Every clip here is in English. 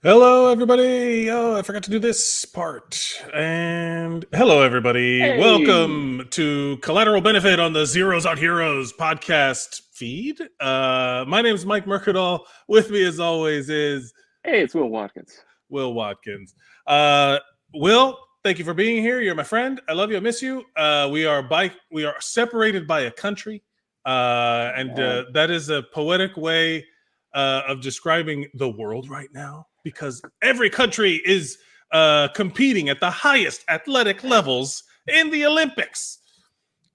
Hello, everybody. Oh, I forgot to do this part. And hello, everybody. Hey, Welcome to Collateral Benefit on the Zeros Out Heroes podcast feed. My name is Mike Mercadal. With me, as always, is hey, it's Will Watkins. Will Watkins. Uh, Will, thank you for being here. You're my friend. I love you. I miss you. We are separated by a country, and Yeah. that is a poetic way of describing the world right now, because every country is competing at the highest athletic levels in the Olympics.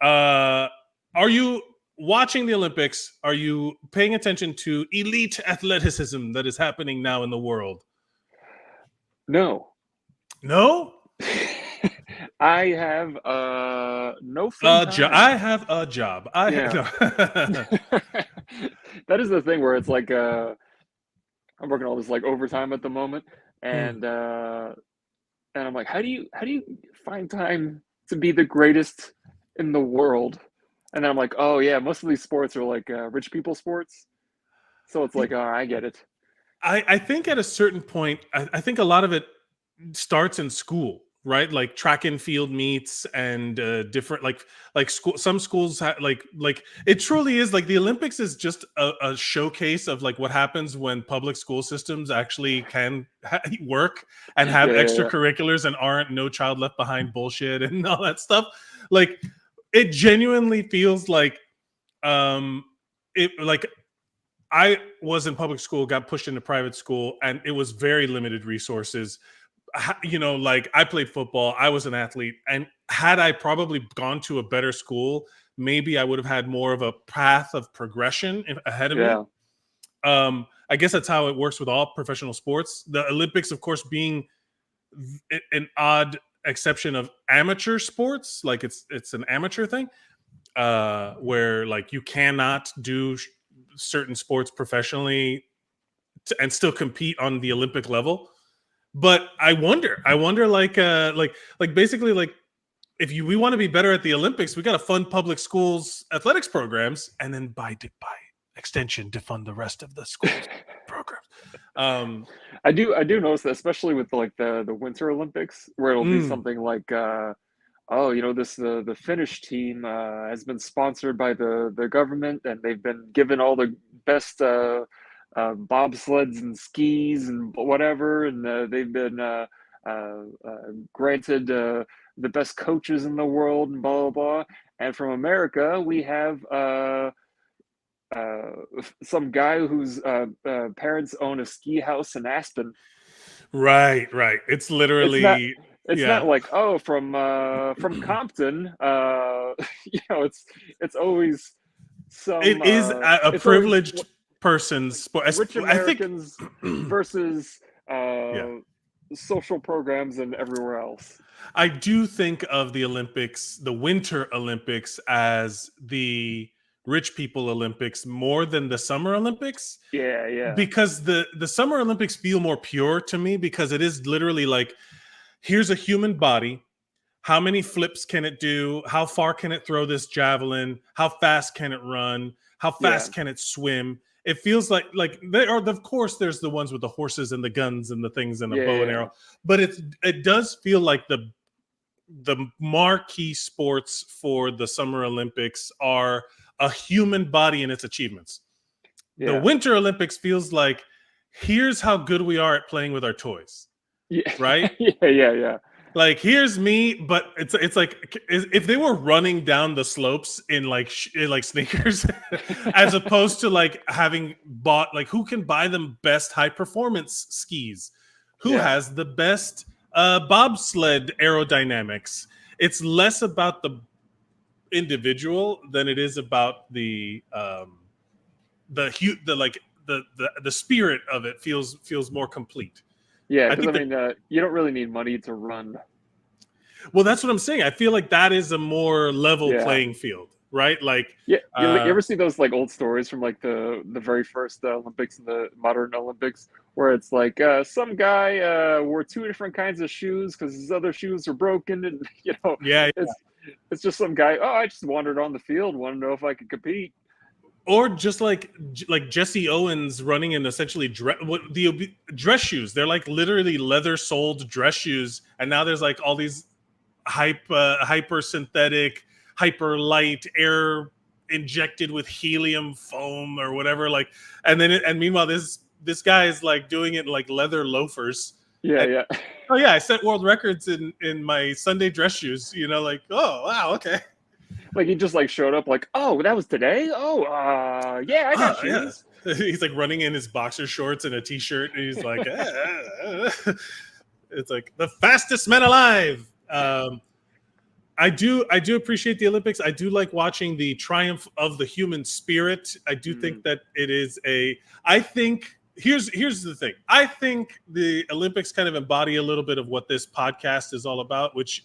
Are you watching the Olympics? Are you paying attention to elite athleticism that is happening now in the world? No. No? I have no free time. I have a job. Yeah. No. That is the thing where it's like I'm working all this like overtime at the moment Hmm. and I'm like, how do you find time to be the greatest in the world? And then I'm like, oh yeah, most of these sports are like rich people sports. So it's like, oh, I get it. I think at a certain point, I think a lot of it starts in school, right? Like track and field meets and different like school. Some schools like it truly is like the Olympics is just a showcase of like what happens when public school systems actually can work and have Yeah, yeah, yeah. extracurriculars and aren't no child left behind bullshit and all that stuff. Like it genuinely feels like it like I was in public school, got pushed into private school, and it was very limited resources. Like I played football, I was an athlete, and had I probably gone to a better school, maybe I would have had more of a path of progression ahead of me. Yeah. I guess that's how it works with all professional sports. The Olympics, of course, being an odd exception of amateur sports, like it's an amateur thing, where like you cannot do certain sports professionally and still compete on the Olympic level. But I wonder, like basically, like if we want to be better at the Olympics, we got to fund public schools athletics programs, and then by extension, defund the rest of the schools programs. Um, I do notice that, especially with like the Winter Olympics, where it'll be mm, something like, oh, this the Finnish team has been sponsored by the government, and they've been given all the best bobsleds and skis and whatever, and they've been granted the best coaches in the world, and blah blah blah. And from America, we have uh, some guy whose parents own a ski house in Aspen. right. It's It's not. literally It's not yeah. like, oh, from Compton. It's always some. It is a It's always privileged person's sport. rich I think, Americans versus yeah. social programs and everywhere else. I do think of the Olympics, the Winter Olympics, as the rich people Olympics more than the Summer Olympics, Yeah, yeah, because the Summer Olympics feel more pure to me, because it is literally like, here's a human body. How many flips can it do? How far can it throw this javelin? How fast can it run? How yeah, fast can it swim? It feels like they are. Of course, there's the ones with the horses and the guns and the things and a yeah, bow and yeah, arrow, but it does feel like the marquee sports for the Summer Olympics are a human body and its achievements. The yeah, Winter Olympics feels like, here's how good we are at playing with our toys, yeah, right? yeah, yeah, yeah. Like here's me, but it's like if they were running down the slopes in like sneakers, as opposed to like having bought, like, who can buy them best high performance skis, who Yeah. has the best bobsled aerodynamics. It's less about the individual than it is about the spirit of it feels more complete. Yeah, I because I think that. mean, you don't really need money to run. Well, that's what I'm saying. I feel like that is a more level Yeah, playing field, right? Like, yeah. You uh, ever see those like old stories from like the very first Olympics and the modern Olympics, where it's like some guy wore two different kinds of shoes because his other shoes were broken, and yeah, it's it's just some guy. Oh, I just wandered on the field, wanted to know if I could compete. or just like Jesse Owens running in essentially dress shoes. They're like literally leather soled dress shoes, and now there's like all these hyper synthetic, hyper light air injected with helium foam or whatever. Like, and meanwhile this guy is like doing it in like leather loafers. Yeah, And, yeah. oh yeah, I set world records in my Sunday dress shoes. You know, like, oh wow, okay. Like he just like showed up like, oh, that was today? Oh, yeah, I got shoes. Yeah. He's like running in his boxer shorts and a t-shirt, and he's like, it's like the fastest man alive. I do appreciate the Olympics. I do like watching the triumph of the human spirit. I do think that it is I think here's the thing. I think the Olympics kind of embody a little bit of what this podcast is all about, which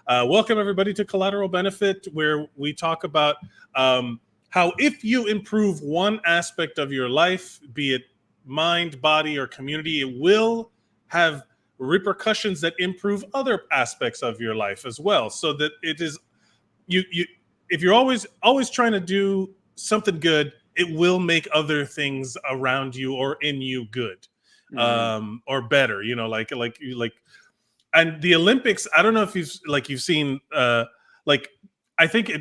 welcome everybody to Collateral Benefit, where we talk about how if you improve one aspect of your life, be it mind, body, or community, it will have repercussions that improve other aspects of your life as well. So that it is you if you're always trying to do something good, it will make other things around you or in you good, or better. You know, like. And the Olympics, I don't know if you've seen like I think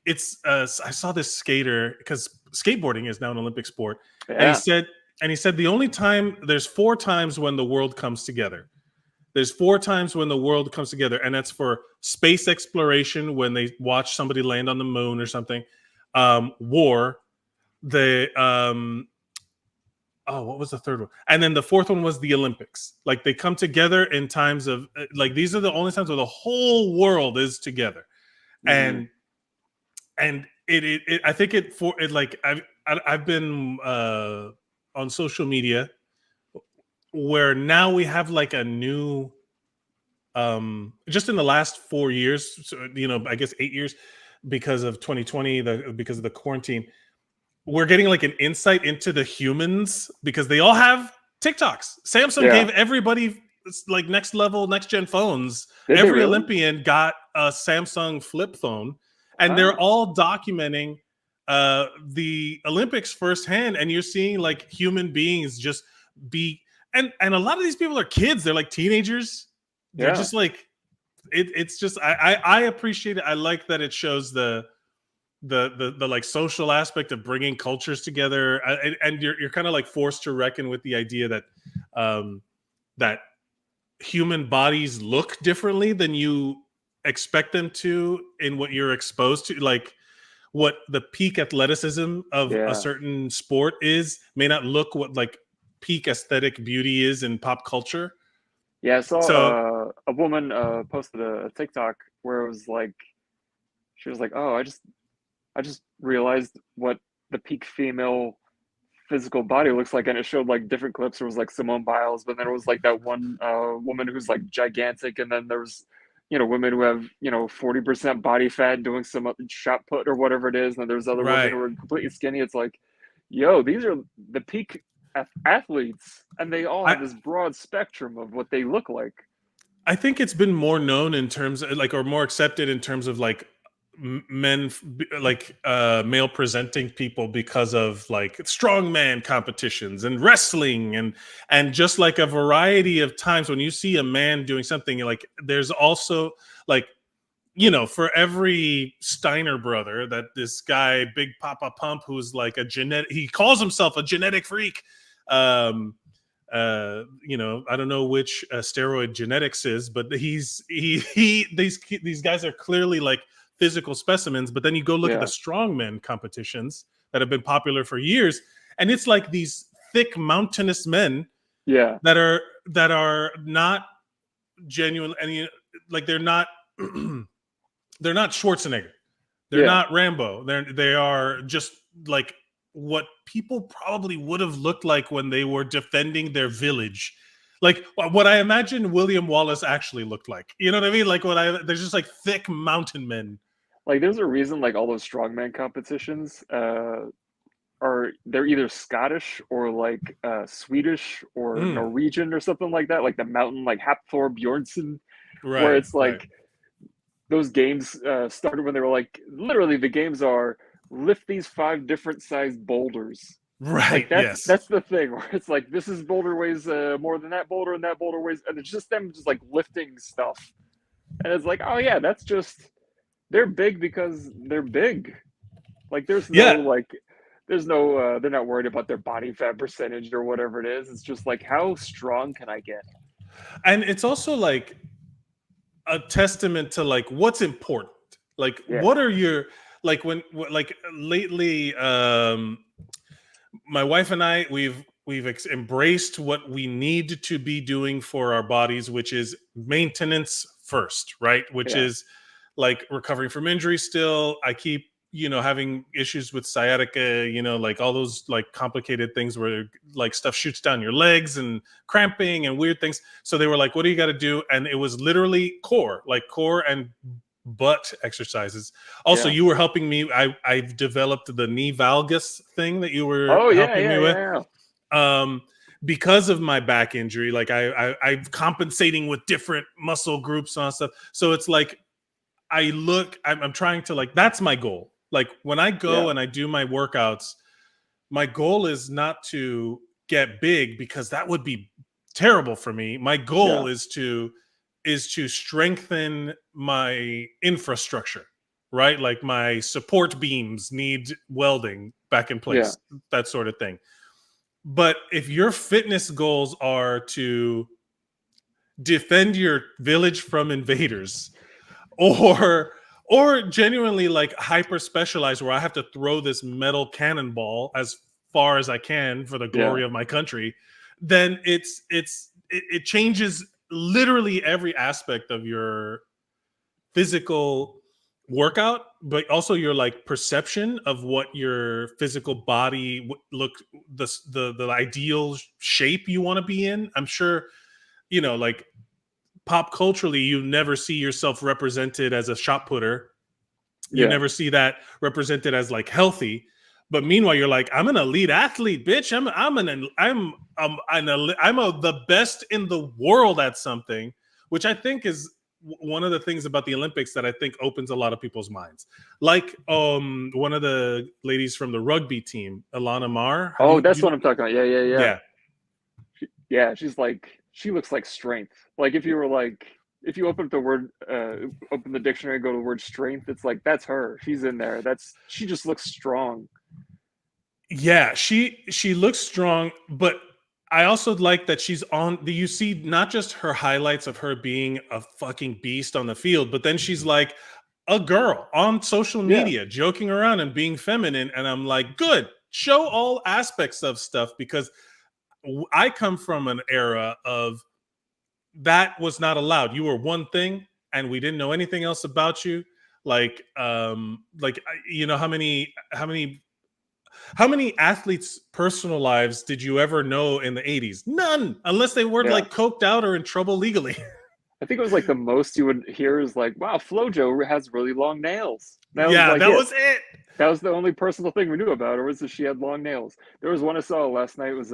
it's I saw this skater, because skateboarding is now an Olympic sport, Yeah. and he said there's 4 times when the world comes together. There's 4 times when the world comes together, and that's for space exploration, when they watch somebody land on the moon or something, war, what was the third one? And then the 4th one was the Olympics. Like they come together in times of like, these are the only times where the whole world is together. And it I think I've been on social media where now we have like a new just in the last 4 years, so, you know, I guess 8 years, because of 2020, because of the quarantine, we're getting like an insight into the humans, because they all have TikToks. Samsung gave everybody like next gen phones. Every Olympian got a Samsung flip phone, and they're all documenting the Olympics firsthand. And you're seeing like human beings just be, and a lot of these people are kids. They're like teenagers. They're just like, it's just, I appreciate it. I like that it shows the like social aspect of bringing cultures together, and you're kind of like forced to reckon with the idea that that human bodies look differently than you expect them to in what you're exposed to. Like what the peak athleticism of a certain sport is may not look what like peak aesthetic beauty is in pop culture. Yeah, I saw a woman posted a TikTok where it was like, she was like, oh, I just realized what the peak female physical body looks like, and it showed like different clips. There was like Simone Biles, but then it was like that one woman who's like gigantic, and then there's, you know, women who have, you know, 40% body fat doing some shot put or whatever it is, and there's other women who are completely skinny. It's like, yo, these are the peak athletes, and they all have this broad spectrum of what they look like. I think it's been more known in terms of like, or more accepted in terms of like men, like male presenting people, because of like strongman competitions and wrestling, and just like a variety of times when you see a man doing something, like there's also like, you know, for every Steiner brother, that this guy Big Papa Pump, who's like he calls himself a genetic freak. You know, I don't know which steroid genetics is, but these guys are clearly like physical specimens. But then you go look at the strongman competitions that have been popular for years, and it's like these thick mountainous men that are not genuine, and like they're not they're not Schwarzenegger, they're not Rambo, they are just like what people probably would have looked like when they were defending their village, like what I imagine William Wallace actually looked like. You know what I mean? Like there's just like thick mountain men. Like there's a reason like all those strongman competitions they're either Scottish or like Swedish or Norwegian or something like that, like the mountain, like Hafthor Bjornsson, where it's like those games started when they were like, literally the games are lift these 5 different sized boulders. Right. Like Yes. that's the thing where it's like this is boulder weighs more than that boulder, and that boulder weighs, and it's just them just like lifting stuff, and it's like, oh yeah, that's just, they're big because they're big. Like Yeah. there's no they're not worried about their body fat percentage or whatever it is. It's just like, how strong can I get? And it's also like a testament to like what's important. Like, Yeah, what are your, like like lately, my wife and I, we've embraced what we need to be doing for our bodies, which is maintenance first, right? Which yeah, is like recovering from injury still. I keep, having issues with sciatica, like all those like complicated things where like stuff shoots down your legs and cramping and weird things. So they were like, what do you got to do? And it was literally core and butt exercises. Also, yeah. you were helping me. I've developed the knee valgus thing that you were Oh yeah, helping yeah, me with. yeah, Because of my back injury, like I'm compensating with different muscle groups and stuff. So it's like I'm trying to, like, that's my goal. Like when I go yeah, and I do my workouts, my goal is not to get big because that would be terrible for me. My yeah, goal is to strengthen my infrastructure, right? Like my support beams need welding back in yeah, place, that sort of thing. But if your fitness goals are to defend your village from invaders, or genuinely like hyper specialized where I have to throw this metal cannonball as far as I can for the yeah, glory of my country, then it changes literally every aspect of your physical workout, but also your like perception of what your physical body look, the ideal shape you want to be in. I'm sure, like pop culturally, you never see yourself represented as a shot putter. You yeah, never see that represented as like healthy. But meanwhile, you're like, I'm an elite athlete, bitch. The best in the world at something, which I think is one of the things about the Olympics that I think opens a lot of people's minds. Like one of the ladies from the rugby team, Alana Mar. Have oh, you, that's what I'm talking about. Yeah, yeah, yeah. yeah. Yeah, she's like, she looks like strength. Like if you were like, if you open up the word, open the dictionary, go to the word strength, it's like that's her. She's in there. She just looks strong. Yeah, she looks strong, but I also like that she's on the, you see not just her highlights of her being a fucking beast on the field, but then she's like a girl on social Yeah, media joking around and being feminine, and I'm like, good. Show all aspects of stuff, because I come from an era of that was not allowed. You were one thing and we didn't know anything else about you. Like how many athletes' personal lives did you ever know in the 80s? None, unless they were yeah. like coked out or in trouble legally. I think it was like the most you would hear is like, wow, FloJo has really long nails. That was Yeah, like that it. was it. That was the only personal thing we knew about her, was that she had long nails. There was one I saw last night. It was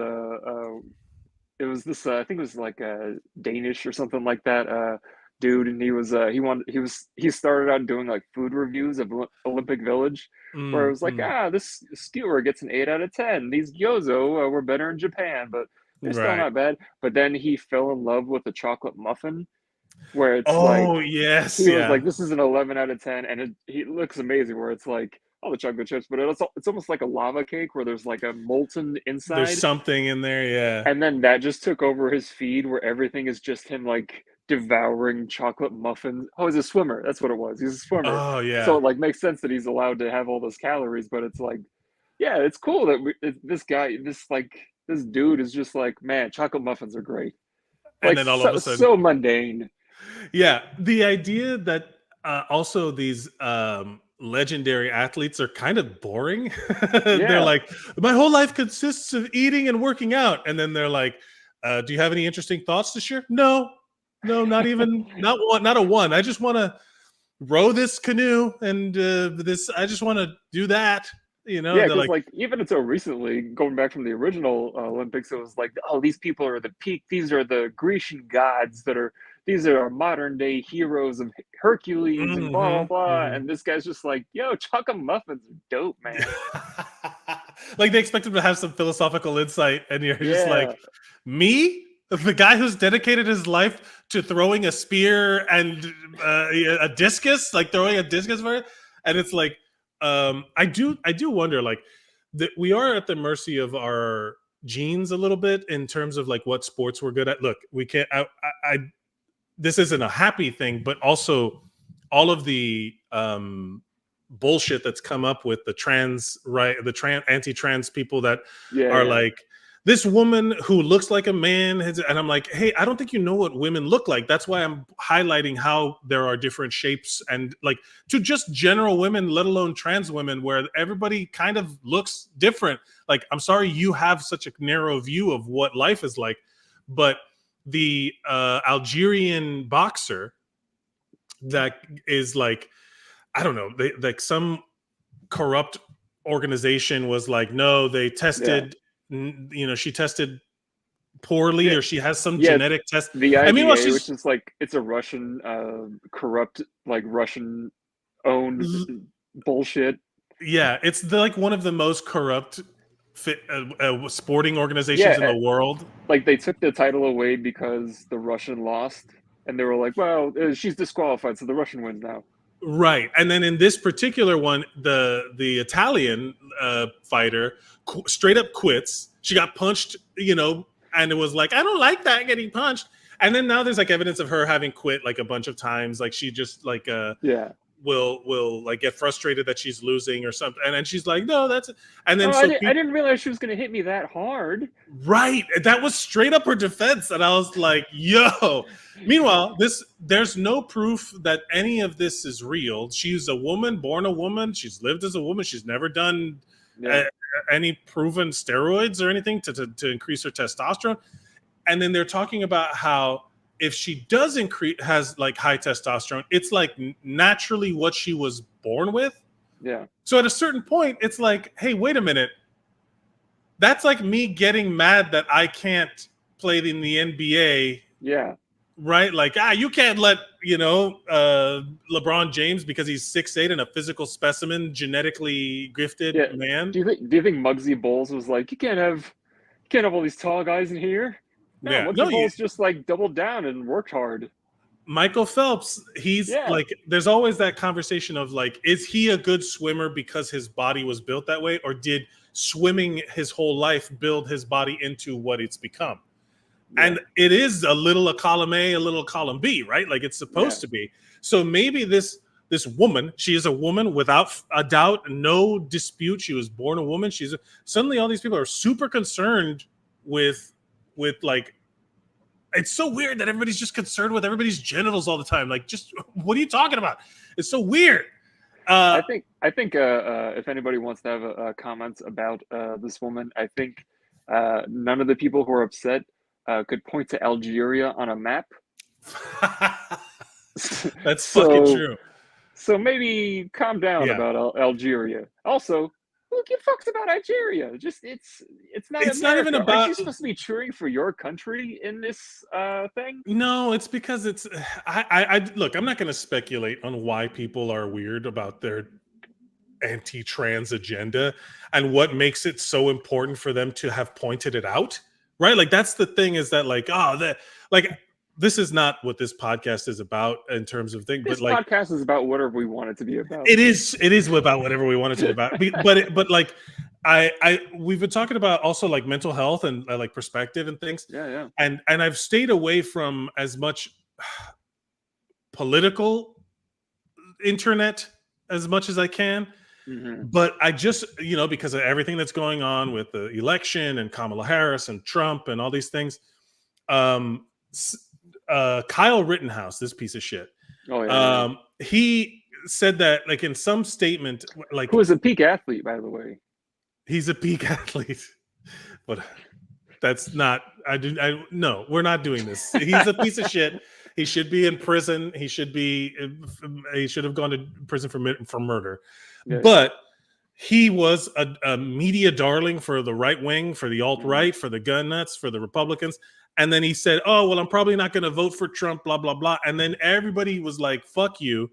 it was this I think it was like a Danish or something like that dude, and he started out doing like food reviews of Olympic Village, where it Mm, was like, mm, this skewer gets an 8 out of 10. These gyozo were better in Japan, but they're still right. not bad. But then he fell in love with a chocolate muffin, where it's like Oh yes, he was like, yeah. this is an 11 out of 10, and he looks amazing. Where it's like all the chocolate chips, but it's almost like a lava cake where there's like a molten There's inside, something in there, yeah. and then that just took over his feed, where everything is just him like devouring chocolate muffins. Oh, he's a swimmer. That's what it was. He's a swimmer. Oh So yeah. it like makes sense that he's allowed to have all those calories, but it's like, yeah, it's cool that this guy, this dude is just like, man, chocolate muffins are great. And Like then all of a sudden, so mundane. yeah, the idea that also these legendary athletes are kind of boring. They're Yeah, like, my whole life consists of eating and working out, and then they're like, do you have any interesting thoughts to share? No, no, not even, not one, not a one. I just want to row this canoe, and this. I just want to do that. yeah, They're because like, like even until recently, going back from the original Olympics, it was like, oh, these people are the peak. These are the Grecian gods that are these are our modern day heroes of Hercules and blah blah blah. And this guy's just like, yo, chocolate muffins are dope, man. Like they expect him to have some philosophical insight, and you're just Yeah. like, me, the guy who's dedicated his life to throwing a spear and a discus, like throwing a discus for it, and it's like, I do wonder, like, that we are at the mercy of our genes a little bit in terms of like what sports we're good at. Look, we can't. I this isn't a happy thing, but also all of the bullshit that's come up with the trans right, the anti-trans people that are like, this woman who looks like a man and I'm like, hey, I don't think you know what women look like. That's why I'm highlighting how there are different shapes, and like to just general women, let alone trans women, where everybody kind of looks different. Like, I'm sorry you have such a narrow view of what life is like, but the Algerian boxer that is like, I don't know, like some corrupt organization was like, no, they tested, she tested poorly, or she has some genetic test. The I mean, IDA, which is like, it's a Russian corrupt, like Russian owned bullshit. Yeah, it's like one of the most corrupt sporting organizations in the world. Like they took the title away because the Russian lost, and they were like, well, she's disqualified, so the Russian wins now. Right. And then in this particular one, the Italian fighter straight up quits. She got punched, and it was like, I don't like that, getting punched. And then now there's like evidence of her having quit like a bunch of times. Like she just like will like get frustrated that she's losing or something. And then she's like, no, that's it. And then I didn't realize she was going to hit me that hard. Right. That was straight up her defense. And I was like, yo. Meanwhile, there's no proof that any of this is real. She's a woman, born a woman. She's lived as a woman. She's never done any proven steroids or anything to increase her testosterone. And then they're talking about how if she does has like high testosterone, it's like naturally what she was born with. Yeah. So at a certain point, it's like, hey, wait a minute. That's like me getting mad that I can't play in the NBA. Yeah. Right? Like, you can't let, LeBron James, because he's 6'8" and a physical specimen, genetically gifted man. Do you think Muggsy Bowles was like, you can't have all these tall guys in here? No, Muggsy Bowles just like doubled down and worked hard. Michael Phelps, he's like, there's always that conversation of like, is he a good swimmer because his body was built that way, or did swimming his whole life build his body into what it's become? And it is a little a column A, a little column B, right? Like it's supposed to be. So maybe this woman, she is a woman without a doubt, no dispute. She was born a woman. Suddenly all these people are super concerned with like, it's so weird that everybody's just concerned with everybody's genitals all the time. Like, just what are you talking about? It's so weird. I think if anybody wants to have comments about this woman, I think none of the people who are upset could point to Algeria on a map. That's fucking true. So maybe calm down about Algeria. Also, who gives fucks about Algeria? Just it's not. It's America. Not even about. Aren't you supposed to be cheering for your country in this thing? No, it's because it's. I look. I'm not going to speculate on why people are weird about their anti-trans agenda and what makes it so important for them to have pointed it out. Right, like that's the thing, is that like, this is not what this podcast is about in terms of things. This podcast is about whatever we want it to be about. It is about whatever we want it to be about. But like, we've been talking about also like mental health and like perspective and things. Yeah. And I've stayed away from as much political internet as much as I can. Mm-hmm. But I just, because of everything that's going on with the election and Kamala Harris and Trump and all these things, Kyle Rittenhouse, this piece of shit, he said that like in some statement, like, who is a peak athlete, by the way. He's a peak athlete, but that's not. No, we're not doing this. He's a piece of shit. He should be in prison. He should have gone to prison for murder. Yeah. But he was a media darling for the right wing, for the alt-right, for the gun nuts, for the Republicans. And then he said, oh, well, I'm probably not going to vote for Trump, blah, blah, blah. And then everybody was like, fuck you.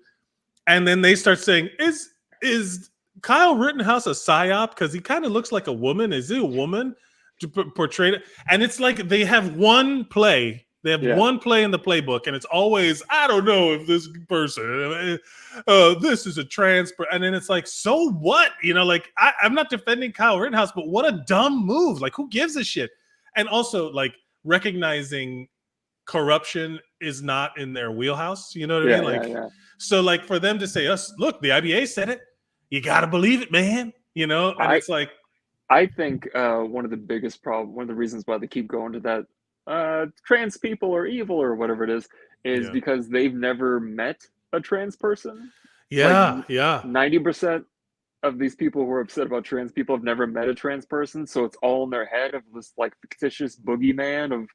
And then they start saying, is Kyle Rittenhouse a psyop? Because he kind of looks like a woman. Is he a woman to portray it? And it's like they have one play. They have one play in the playbook, and it's always, I don't know if this person, this is a trans, and then it's like, so what? You know, like I'm not defending Kyle Rittenhouse, but what a dumb move. Like, who gives a shit? And also, like, recognizing corruption is not in their wheelhouse. You know what I mean? Like, so like for them to say, us, look, the IBA said it. You got to believe it, man. You know, and it's like, I think one of the reasons why they keep going to that trans people are evil or whatever it is because they've never met a trans person. Yeah, like, yeah. 90% of these people who are upset about trans people have never met a trans person, so it's all in their head of this like fictitious boogeyman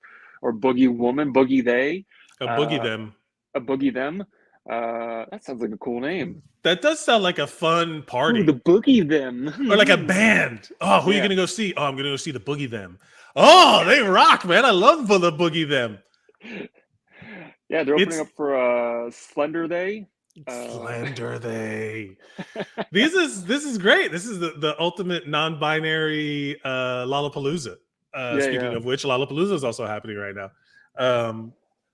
or boogie woman, boogie they, a boogie them, a boogie them. That sounds like a cool name. That does sound like a fun party. Ooh, the boogie them, or like a band. Oh, who are you gonna go see? Oh, I'm gonna go see the Boogie Them. Oh, they rock, man! I love the Boogie Them. Yeah, they're opening up for Slender They. Slender They. This is great. This is the ultimate non-binary Lollapalooza. Speaking of which, Lollapalooza is also happening right now.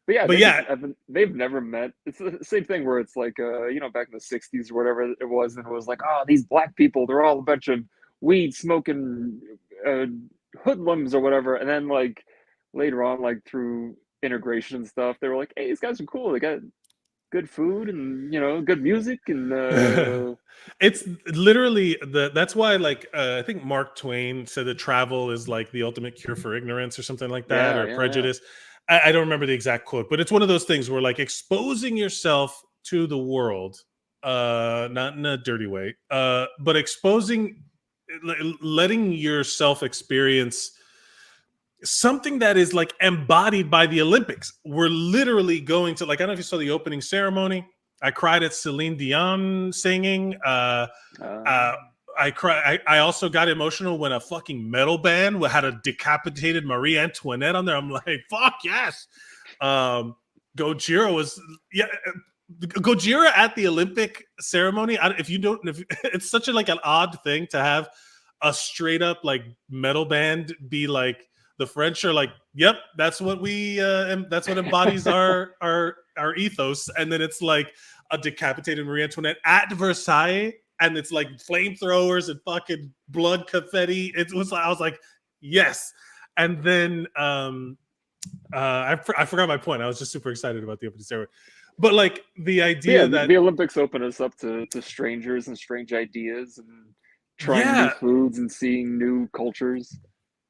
They've never met. It's the same thing where it's like, back in the 60s or whatever it was, and it was like, oh, these black people, they're all a bunch of weed smoking hoodlums or whatever. And then like later on, like through integration and stuff, they were like, hey, these guys are cool. They got good food and, good music. And it's literally that's why, like, I think Mark Twain said that travel is like the ultimate cure for ignorance or something like that, or prejudice. I don't remember the exact quote, but it's one of those things where, like, exposing yourself to the world, not in a dirty way, but letting yourself experience something that is like embodied by the Olympics. We're literally going to, like, I don't know if you saw the opening ceremony. I cried at Celine Dion singing. I cry. I also got emotional when a fucking metal band had a decapitated Marie Antoinette on there. I'm like, fuck yes. Gojira was Gojira at the Olympic ceremony. It's such like an odd thing to have a straight up like metal band be like, the French are like, yep, that's what that's what embodies our ethos, and then it's like a decapitated Marie Antoinette at Versailles. And it's like flamethrowers and fucking blood confetti. I was like, yes. And then I forgot my point. I was just super excited about the opening ceremony. But like the idea that the Olympics open us up to strangers and strange ideas and trying new foods and seeing new cultures.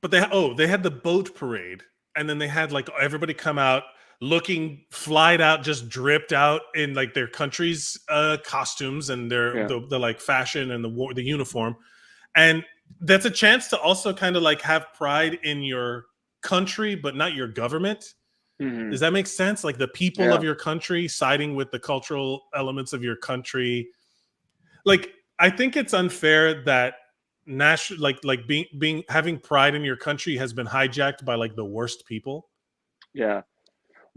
But they had the boat parade, and then they had like everybody come out looking flied out, just dripped out in like their country's costumes and the like fashion and the uniform. And that's a chance to also kind of like have pride in your country, but not your government. Mm-hmm. Does that make sense? Like the people of your country siding with the cultural elements of your country. Like, I think it's unfair that having pride in your country has been hijacked by like the worst people. Yeah.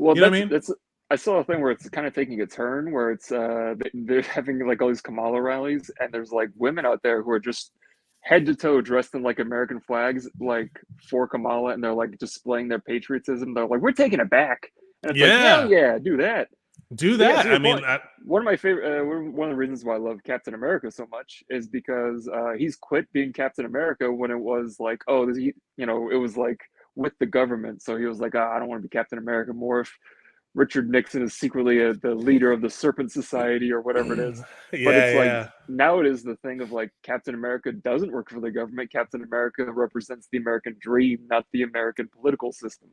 Well, you know what I mean? I saw a thing where it's kind of taking a turn, where it's they're having like all these Kamala rallies, and there's like women out there who are just head to toe dressed in like American flags, like for Kamala, and they're like displaying their patriotism. They're like, we're taking it back, and it's like, hell yeah, do that. I mean, one of my favorite, one of the reasons why I love Captain America so much is because he's quit being Captain America when it was like, it was like with the government. So he was like, I don't want to be Captain America more if Richard Nixon is secretly the leader of the Serpent Society or whatever it is. But it's like, now it is the thing of like, Captain America doesn't work for the government. Captain America represents the American dream, not the American political system.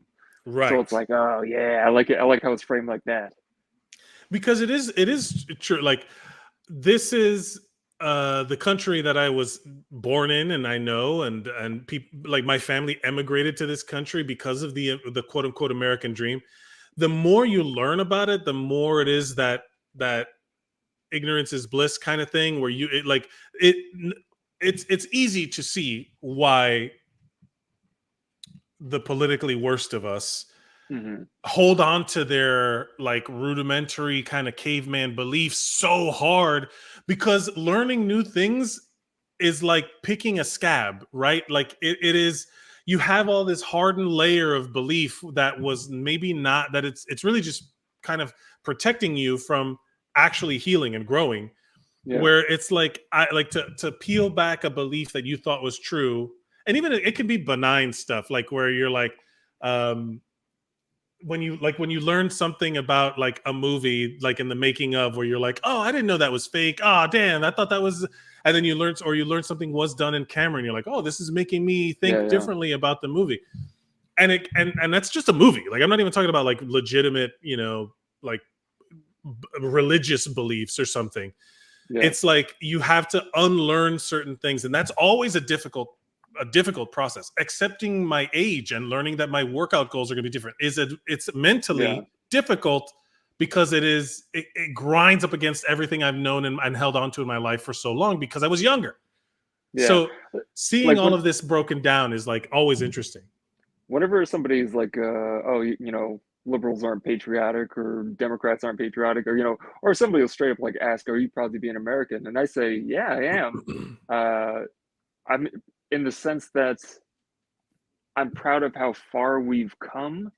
Right. So it's like, oh yeah, I like it. I like how it's framed like that. Because it is true. Like, this is the country that I was born in, and I know, and people like my family emigrated to this country because of the quote unquote American dream. The more you learn about it, the more it is that ignorance is bliss kind of thing, where it's easy to see why the politically worst of us hold on to their like rudimentary kind of caveman beliefs so hard, because learning new things is like picking a scab, right? Like it is, you have all this hardened layer of belief that was maybe not, that it's really just kind of protecting you from actually healing and growing. Yeah. Where it's like, I like to peel back a belief that you thought was true. And even it can be benign stuff, like where you're like, when you learn something about like a movie, like in the making of, where you're like, oh, I didn't know that was fake. Oh, damn, I thought that was. And then you learn something was done in camera, and you're like, oh, this is making me think differently about the movie. And and that's just a movie. Like, I'm not even talking about like legitimate, like religious beliefs or something. Yeah. It's like you have to unlearn certain things, and that's always a difficult process. Accepting my age and learning that my workout goals are going to be different it's mentally difficult, because it grinds up against everything I've known and held on to in my life for so long, because I was younger. Yeah. So seeing all of this broken down is like always interesting. Whenever somebody's like, liberals aren't patriotic, or Democrats aren't patriotic, or or somebody will straight up like ask, are you proud to be an American? And I say, yeah, I am. I'm in the sense that I'm proud of how far we've come.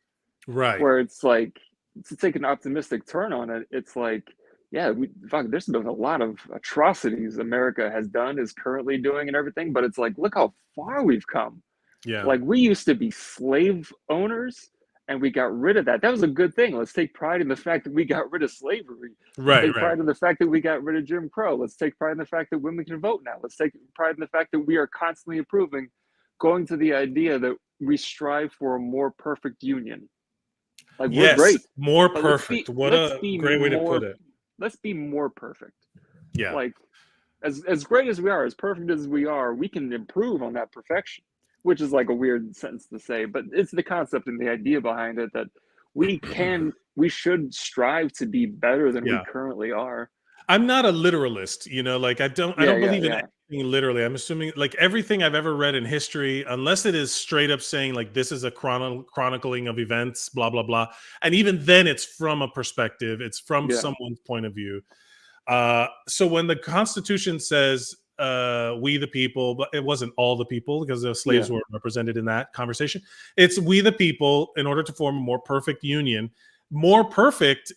Right. Where it's like, to take an optimistic turn on it, it's like, yeah, there's been a lot of atrocities America has done, is currently doing, and everything. But it's like, look how far we've come. Yeah. Like, we used to be slave owners, and we got rid of that. That was a good thing. Let's take pride in the fact that we got rid of slavery. Let's take pride in the fact that we got rid of Jim Crow. Let's take pride in the fact that women can vote now. Let's take pride in the fact that we are constantly improving, going to the idea that we strive for a more perfect union. Like, we're great. More perfect. What a great way to put it. Let's be more perfect. Yeah. Like, as great as we are, as perfect as we are, we can improve on that perfection, which is like a weird sentence to say, but it's the concept and the idea behind it, that we should strive to be better than we currently are. I'm not a literalist, like I don't believe in anything literally. I'm assuming like everything I've ever read in history, unless it is straight up saying like this is a chronicling of events, blah, blah, blah. And even then it's from a perspective, it's from someone's point of view. So when the Constitution says we the people, but it wasn't all the people, because the slaves weren't represented in that conversation. It's we the people in order to form a more perfect union. More perfect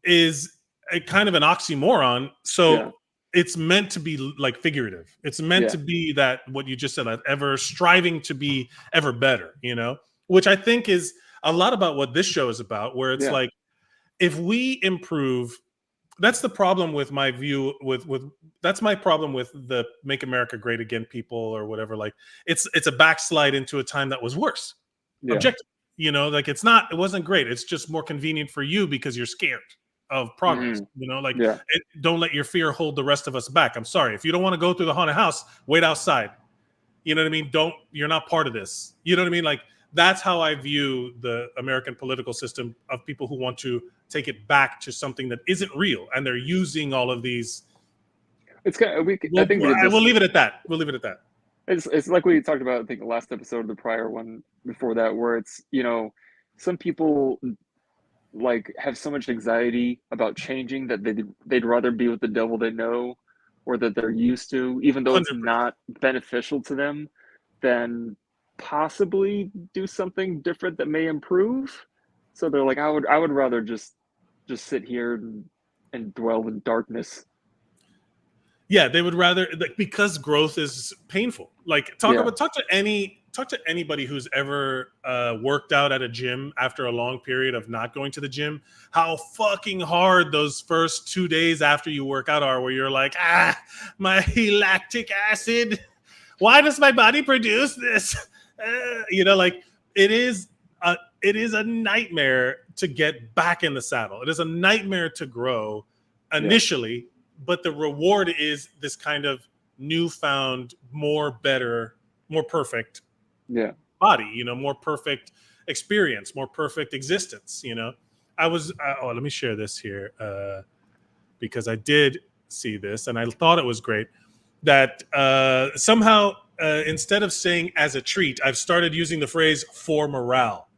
is a kind of an oxymoron. So it's meant to be like figurative. It's meant to be that what you just said, that ever striving to be ever better, which I think is a lot about what this show is about, where it's like, if we improve, that's the problem with my view with that's my problem with the Make America Great Again people or whatever. Like it's a backslide into a time that was worse. Objective, like it wasn't great. It's just more convenient for you because you're scared of progress. Don't let your fear hold the rest of us back. I'm sorry. If you don't want to go through the haunted house, wait outside. You know what I mean? You're not part of this. You know what I mean? Like, that's how I view the American political system, of people who want to take it back to something that isn't real, and they're using all of these. It's kind of, we'll leave it at that. We'll leave it at that. It's like we talked about, I think, the last episode of the prior one before that, where it's, some people like have so much anxiety about changing that they'd rather be with the devil they know, or that they're used to, even though it's 100%. not beneficial to them, than possibly do something different that may improve. So they're like, I would rather just sit here and dwell in darkness. Yeah, they would rather, like, because growth is painful. Like talk to anybody who's ever worked out at a gym after a long period of not going to the gym, how fucking hard those first 2 days after you work out are, where you're like, my lactic acid, why does my body produce this? Like it is a nightmare to get back in the saddle. It is a nightmare to grow initially, but the reward is this kind of newfound, better, more perfect body, more perfect experience, more perfect existence. I was, let me share this here because I did see this and I thought it was great that somehow instead of saying as a treat, I've started using the phrase for morale.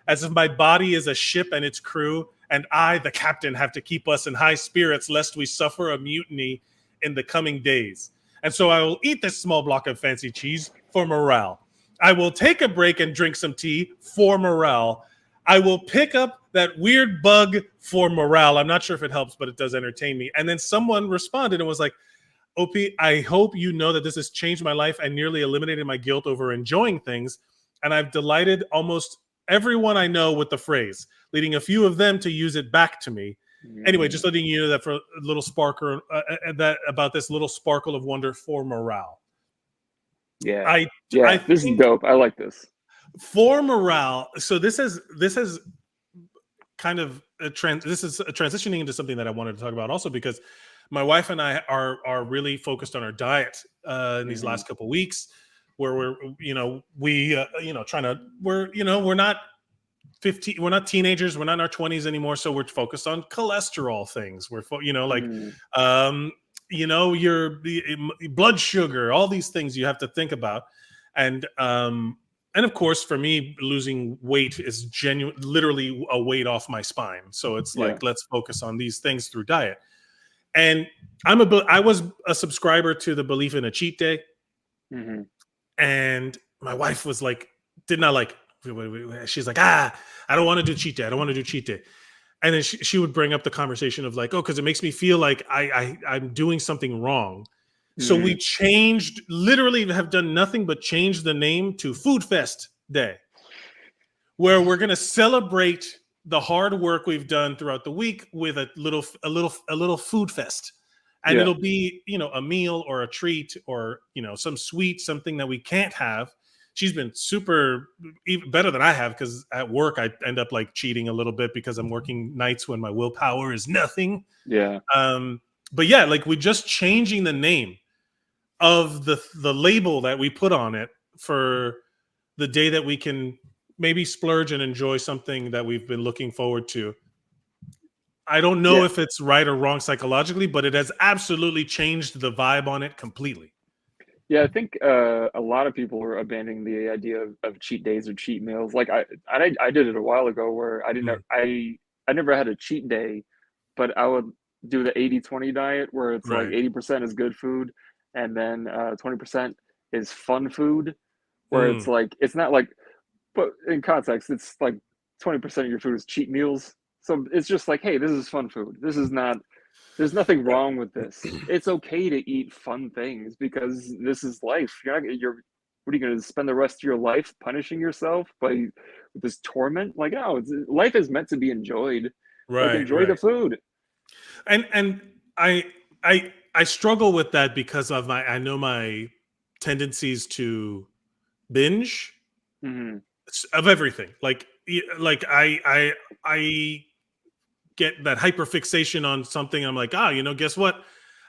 as if my body is a ship and its crew, and I, the captain, have to keep us in high spirits lest we suffer a mutiny in the coming days. And so I will eat this small block of fancy cheese for morale. I will take a break and drink some tea for morale. I will pick up that weird bug for morale. I'm not sure if it helps, but it does entertain me. And then someone responded and was like, Opie, I hope you know that this has changed my life and nearly eliminated my guilt over enjoying things. And I've delighted almost everyone I know with the phrase, leading a few of them to use it back to me. Anyway, just letting you know that for a little sparkle, that about this little sparkle of wonder for morale. Yeah, this is dope. I like this. For morale. So this is kind of this is transitioning into something that I wanted to talk about also, because my wife and I are really focused on our diet in these last couple of weeks, where we're not 15, we're not teenagers, we're not in our 20s anymore, so we're focused on cholesterol things. We're your blood sugar, all these things you have to think about. And of course, for me, losing weight is literally a weight off my spine. So it's like, let's focus on these things through diet. And I was a subscriber to the belief in a cheat day. And my wife was like, did not like, she's like, I don't want to do cheat day. I don't want to do cheat day. And then she would bring up the conversation of like, oh, because it makes me feel like I'm doing something wrong. So we changed, literally have done nothing but change the name to Food Fest Day, where we're going to celebrate the hard work we've done throughout the week with a little food fest. And it'll be, a meal or a treat or, some sweet, something that we can't have. She's been even better than I have, because at work I end up like cheating a little bit because I'm working nights when my willpower is nothing. Yeah. But yeah, like we're just changing the name of the label that we put on it for the day that we can maybe splurge and enjoy something that we've been looking forward to. I don't know if it's right or wrong psychologically, but it has absolutely changed the vibe on it completely. Yeah, I think a lot of people are abandoning the idea of cheat days or cheat meals. Like I did it a while ago, where I never had a cheat day, but I would do the 80-20 diet, where it's like 80% is good food and then 20% is fun food, where it's like, it's not like, but in context, it's like 20% of your food is cheat meals. So it's just like, hey, this is fun food. This is not, there's nothing wrong with this. It's okay to eat fun things, because this is life. What are you going to spend the rest of your life punishing yourself with this torment? Like, no, life is meant to be enjoyed. Like, enjoy the food. And I struggle with that because of my tendencies to binge of everything. Like I get that hyperfixation on something. I'm like, guess what?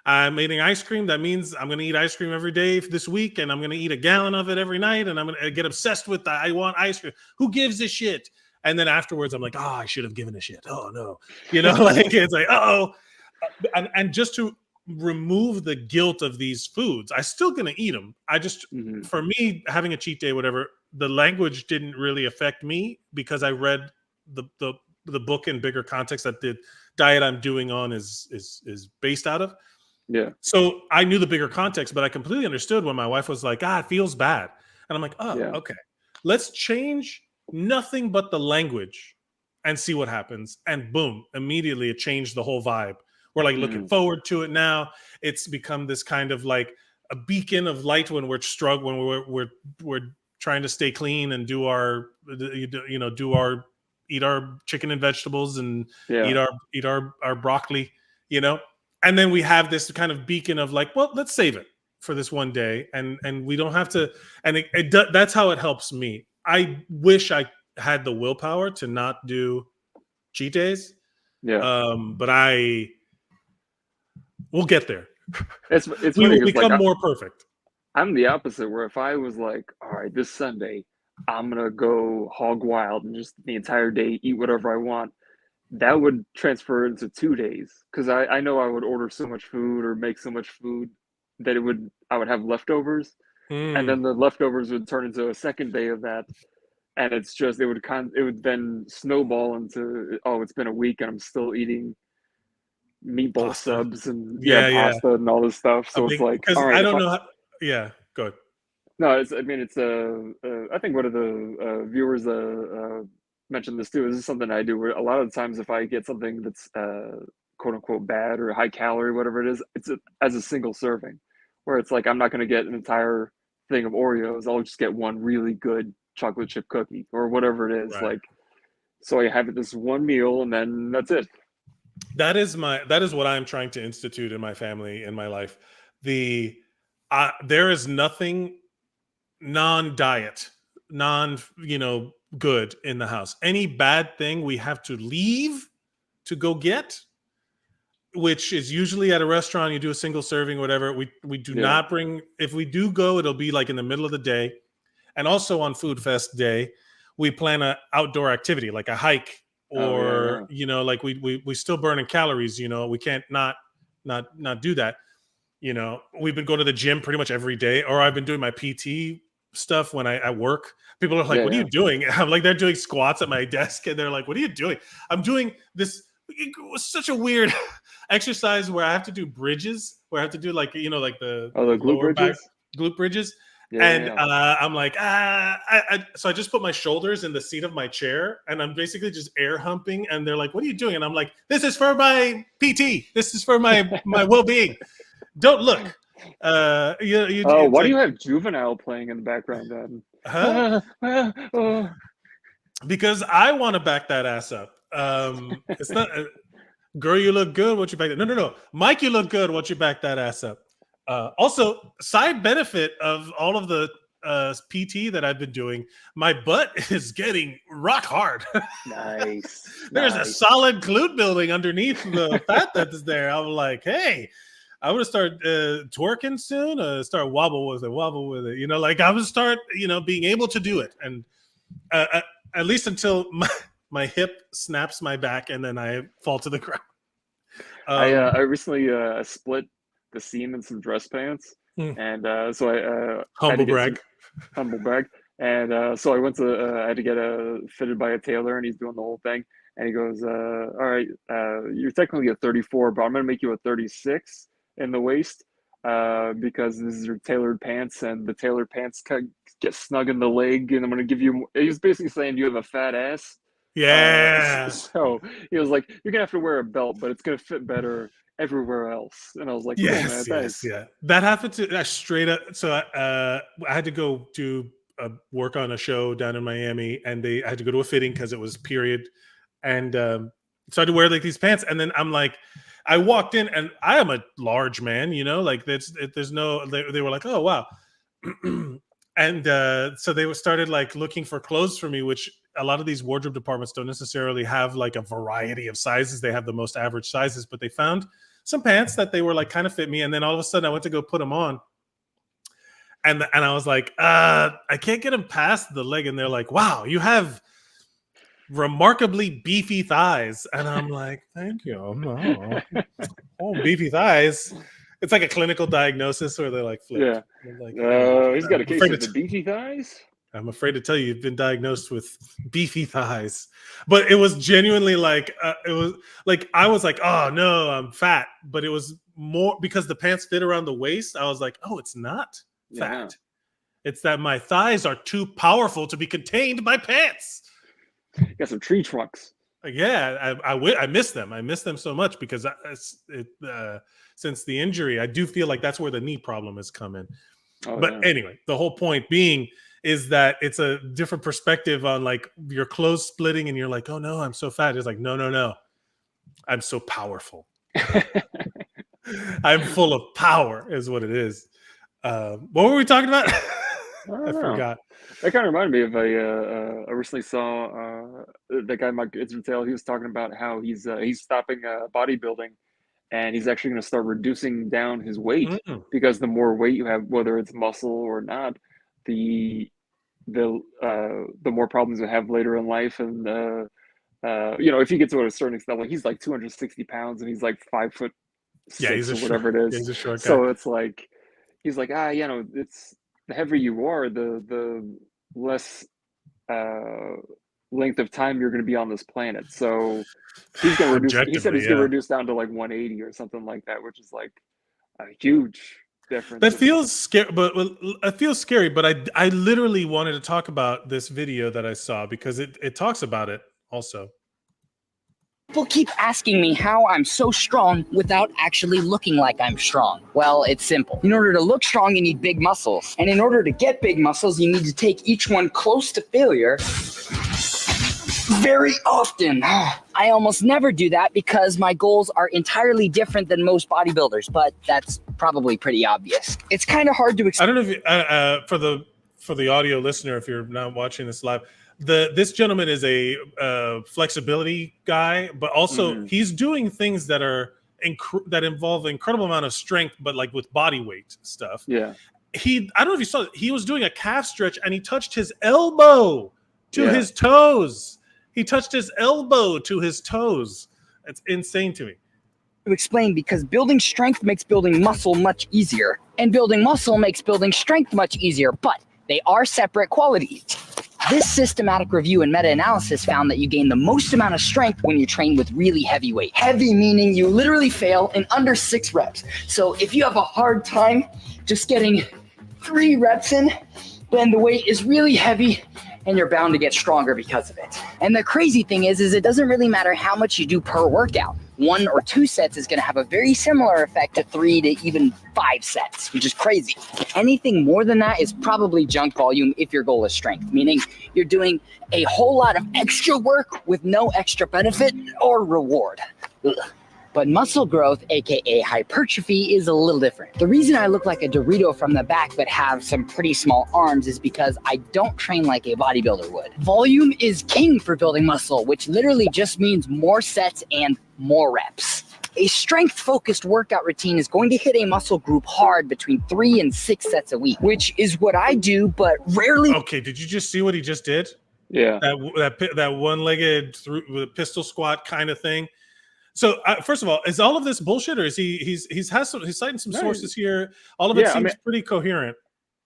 I'm eating ice cream. That means I'm going to eat ice cream every day this week, and I'm going to eat a gallon of it every night, and I'm going to get obsessed with that. I want ice cream. Who gives a shit? And then afterwards, I'm like, I should have given a shit. Oh no, like it's like, and just to remove the guilt of these foods, I'm still going to eat them. I just, for me, having a cheat day, whatever, the language didn't really affect me, because I read the book in bigger context that the diet I'm doing on is based out of. Yeah. So I knew the bigger context, but I completely understood when my wife was like, it feels bad. And I'm like, okay, let's change nothing but the language and see what happens. And boom, immediately it changed the whole vibe. We're like looking forward to it now. It's become this kind of like a beacon of light when we're struggling, when we're trying to stay clean and do our eat our chicken and vegetables and eat our broccoli, and then we have this kind of beacon of like, well, let's save it for this one day, and we don't have to. And that's how it helps me. I wish I had the willpower to not do cheat days. But we'll get there. It's we will become more perfect. I'm the opposite, where if I was like, all right, this Sunday, I'm going to go hog wild and just the entire day eat whatever I want, that would transfer into 2 days. Because I know I would order so much food or make so much food that I would have leftovers. And then the leftovers would turn into a second day of that. and it's just it would then snowball into, oh, it's been a week and I'm still eating meatball Pasta. subs and Yeah. pasta and all this stuff. A So it's big, like, because all I right, if don't I know how. Yeah, good. no, it's I mean it's I think one of the viewers mentioned this too. This is something I do where a lot of the times if I get something that's quote unquote bad or high calorie, whatever it is, as a single serving, where it's like I'm not going to get an entire thing of Oreos. I'll just get one really good chocolate chip cookie or whatever it is. Right. Like, so I have it this one meal and then that's it. That is what I'm trying to institute in my family, in my life. There is nothing non-diet, good in the house. Any bad thing we have to leave to go get, which is usually at a restaurant. You do a single serving, whatever. We do Yeah. not bring. If we do go, it'll be like in the middle of the day, and also on Food Fest day, we plan a outdoor activity like a hike, Oh or yeah. like we still burning calories. We can't not do that. We've been going to the gym pretty much every day, or I've been doing my PT stuff when I at work. People are like, Yeah, "What are yeah. you doing?" I'm like, they're doing squats at my desk, and they're like, "What are you doing?" I'm doing this. It was such a weird exercise where I have to do bridges, where I have to do like like the Oh, the glute lower back bridges. glute bridges, Yeah, and yeah. I'm like, so I just put my shoulders in the seat of my chair, and I'm basically just air humping, and they're like, "What are you doing?" And I'm like, "This is for my PT. This is for my well-being." Don't look. Oh, It's why do like, you have Juvenile playing in the background then? huh? Oh. Because I want to back that ass up. It's not, girl, you look good. What you back that? No. Mike, you look good. What you back that ass up? Also, side benefit of all of the PT that I've been doing, my butt is getting rock hard. Nice. There's a Nice. solid glute building underneath the fat that's there. I'm like, hey, I'm gonna start twerking soon. Start wobble with it. Like I'm gonna start, being able to do it, and at least until my hip snaps my back and then I fall to the ground. I recently split the seam in some dress pants, Hmm. and so I had to Humble get some brag. humble brag, and so I went to I had to get fitted by a tailor, and he's doing the whole thing, and he goes, "All right, you're technically a 34, but I'm gonna make you a 36 in the waist." Because this is your tailored pants, and the tailored pants get snug in the leg, and I'm gonna give you. He was basically saying you have a fat ass, Yeah. so he was like, "You're gonna have to wear a belt, but it's gonna fit better everywhere else." And I was like, "Cool, man, Yes. thanks." Yeah. That happened to straight up. So I had to go do work on a show down in Miami, and I had to go to a fitting because it was period, and so I had to wear like these pants, and then I'm like, I walked in, and I am a large man, like there's no. They were like, oh wow, and so they started like looking for clothes for me, which a lot of these wardrobe departments don't necessarily have like a variety of sizes. They have the most average sizes, but they found some pants that they were like kind of fit me, and then all of a sudden I went to go put them on, and I was like, I can't get them past the leg, and they're like, wow, you have remarkably beefy thighs, and I'm like, thank you. Oh, beefy thighs. It's like a clinical diagnosis where they're like flipped. Yeah. They're like, hey, He's got a I'm case afraid of to the beefy thighs. I'm afraid to tell you, you've been diagnosed with beefy thighs. But it was genuinely like, it was like, I was like, oh no, I'm fat. But it was more because the pants fit around the waist. I was like, oh, it's not Yeah. fat. It's that my thighs are too powerful to be contained by pants. Got some tree trunks. Yeah, I miss them. I miss them so much because since the injury, I do feel like that's where the knee problem has come in. Oh But yeah. anyway, the whole point being is that it's a different perspective on like your clothes splitting and you're like, oh no, I'm so fat. It's like, no. I'm so powerful. I'm full of power is what it is. What were we talking about? I I don't know. forgot. That kind of reminded me of I recently saw that guy Mike Israel. He was talking about how he's stopping bodybuilding, and he's actually going to start reducing down his weight Mm. because the more weight you have, whether it's muscle or not, the the more problems you have later in life, and if you get to a certain extent, like he's like 260 pounds and he's like 5'6" Yeah, he's a or short. whatever it Yeah, is. he's a short guy. So it's like he's like, it's the heavier you are, the less length of time you're going to be on this planet. So he's going to reduce. He said Objectively, he's going to yeah. reduce down to like 180 or something like that, which is like a huge difference. That feels scary, but it feels scary. But I literally wanted to talk about this video that I saw because it talks about it also. People keep asking me how I'm so strong without actually looking like I'm strong. Well, it's simple. In order to look strong, you need big muscles. And in order to get big muscles, you need to take each one close to failure very often. I almost never do that because my goals are entirely different than most bodybuilders, but that's probably pretty obvious. It's kind of hard to explain. I don't know if for the audio listener, if you're not watching this live, this gentleman is a flexibility guy, but also he's doing things that are that involve incredible amount of strength, but like with body weight stuff. Yeah. I don't know if you saw it. He was doing a calf stretch and he touched his elbow to his toes. He touched his elbow to his toes. It's insane to me. To explain because building strength makes building muscle much easier, and building muscle makes building strength much easier, but they are separate qualities. This systematic review and meta-analysis found that you gain the most amount of strength when you train with really heavy weight. Heavy meaning you literally fail in under 6 reps. So if you have a hard time just getting 3 reps in, then the weight is really heavy and you're bound to get stronger because of it. And the crazy thing is it doesn't really matter how much you do per workout. 1 or 2 sets is going to have a very similar effect to 3 to even 5 sets, which is crazy. Anything more than that is probably junk volume if your goal is strength, meaning you're doing a whole lot of extra work with no extra benefit or reward. Ugh. But muscle growth, aka hypertrophy, is a little different. The reason I look like a Dorito from the back but have some pretty small arms is because I don't train like a bodybuilder would. Volume is king for building muscle, which literally just means more sets and more reps. A strength-focused workout routine is going to hit a muscle group hard between 3 and 6 sets a week, which is what I do, but rarely. Okay, did you just see what he just did? Yeah. That one-legged pistol squat kind of thing. So first of all, is all of this bullshit, or is he's citing some sources here? All of it seems pretty coherent.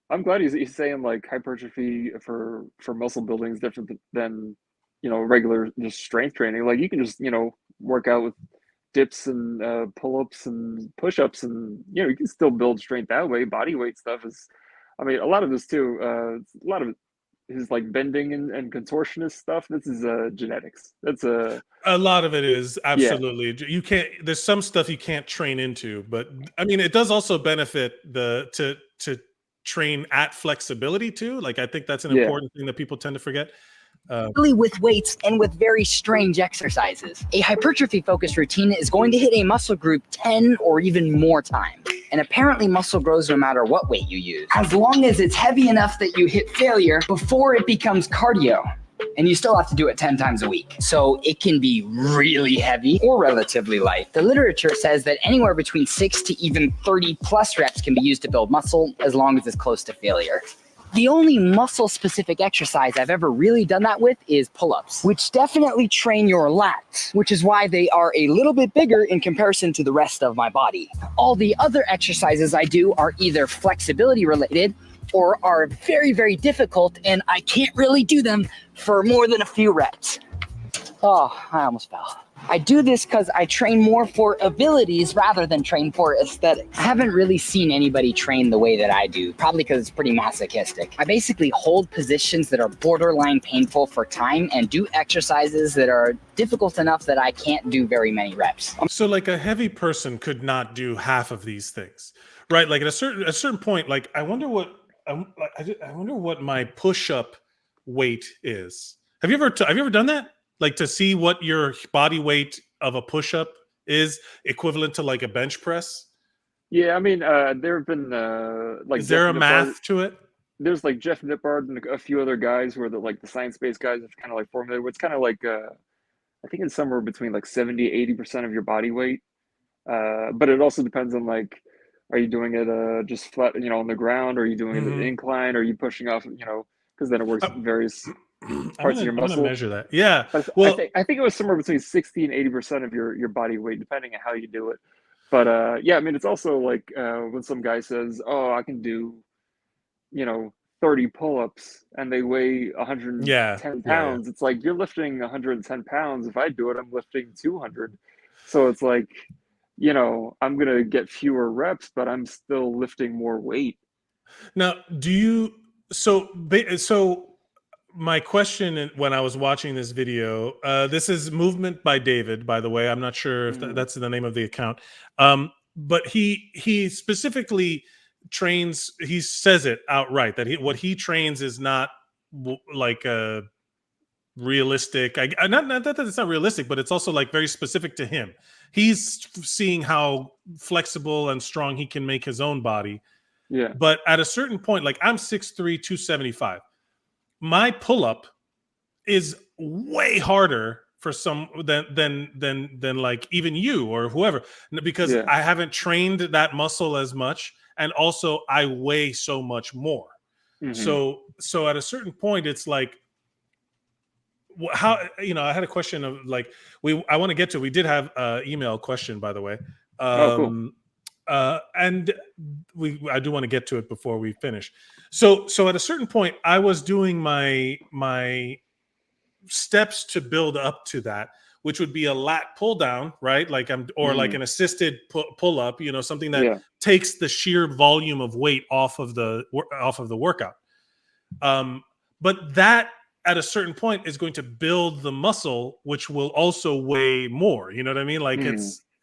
I'm glad he's saying like hypertrophy for muscle building is different than regular just strength training. Like you can just work out with dips and pull-ups and push-ups, and you can still build strength that way. Body weight stuff is, I mean, a lot of this too. A lot of it is like bending and contortionist stuff. This is genetics. That's a lot of it is absolutely. Yeah. You can't. There's some stuff you can't train into, but I mean, it does also benefit to train at flexibility too. Like I think that's an important thing that people tend to forget. Really with weights and with very strange exercises. A hypertrophy-focused routine is going to hit a muscle group 10 or even more times. And apparently muscle grows no matter what weight you use, as long as it's heavy enough that you hit failure before it becomes cardio. And you still have to do it 10 times a week. So it can be really heavy or relatively light. The literature says that anywhere between 6 to even 30 plus reps can be used to build muscle as long as it's close to failure. The only muscle-specific exercise I've ever really done that with is pull-ups, which definitely train your lats, which is why they are a little bit bigger in comparison to the rest of my body. All the other exercises I do are either flexibility-related or are very, very difficult, and I can't really do them for more than a few reps. Oh, I almost fell. I do this because I train more for abilities rather than train for aesthetics. I haven't really seen anybody train the way that I do, probably because it's pretty masochistic. I basically hold positions that are borderline painful for time and do exercises that are difficult enough that I can't do very many reps. So like a heavy person could not do half of these things, right? Like at a certain point, like I wonder what my push-up weight is. Have you ever done that? Like to see what your body weight of a push-up is equivalent to like a bench press? Yeah, I mean, there have been like. Is there a math to it? There's like Jeff Nippard and a few other guys who are the science-based guys have kind of like formulated. It's kind of like I think it's somewhere between like 70-80% of your body weight. But it also depends on like, are you doing it just flat, on the ground, or are you doing it at an incline, or are you pushing off, because then it works various parts of your muscle. I'm gonna measure that. Yeah. Well, I think it was somewhere between 60 and 80% of your body weight, depending on how you do it. But yeah, I mean, it's also like when some guy says, "Oh, I can do, 30 pull-ups and they weigh 110 Yeah. pounds. It's like, you're lifting 110 pounds. If I do it, I'm lifting 200. So it's like, I'm going to get fewer reps, but I'm still lifting more weight. Now, so my question when I was watching this video, this is Movement by David, by the way. I'm not sure if that's the name of the account. But he specifically trains, he says it outright, that what he trains is not like a realistic. Not that it's not realistic, but it's also like very specific to him. He's seeing how flexible and strong he can make his own body. Yeah. But at a certain point, like I'm 6'3", 275. My pull-up is way harder for some than like even you or whoever, because I haven't trained that muscle as much, and also I weigh so much more. So at a certain point, it's like, how, I had a question of like, I want to get to, we did have an email question, by the way. Cool. And I do want to get to it before we finish. So at a certain point, I was doing my steps to build up to that, which would be a lat pull down, right? Like like an assisted pull up, something that takes the sheer volume of weight off of the workout. But that at a certain point is going to build the muscle, which will also weigh more. You know what I mean? Like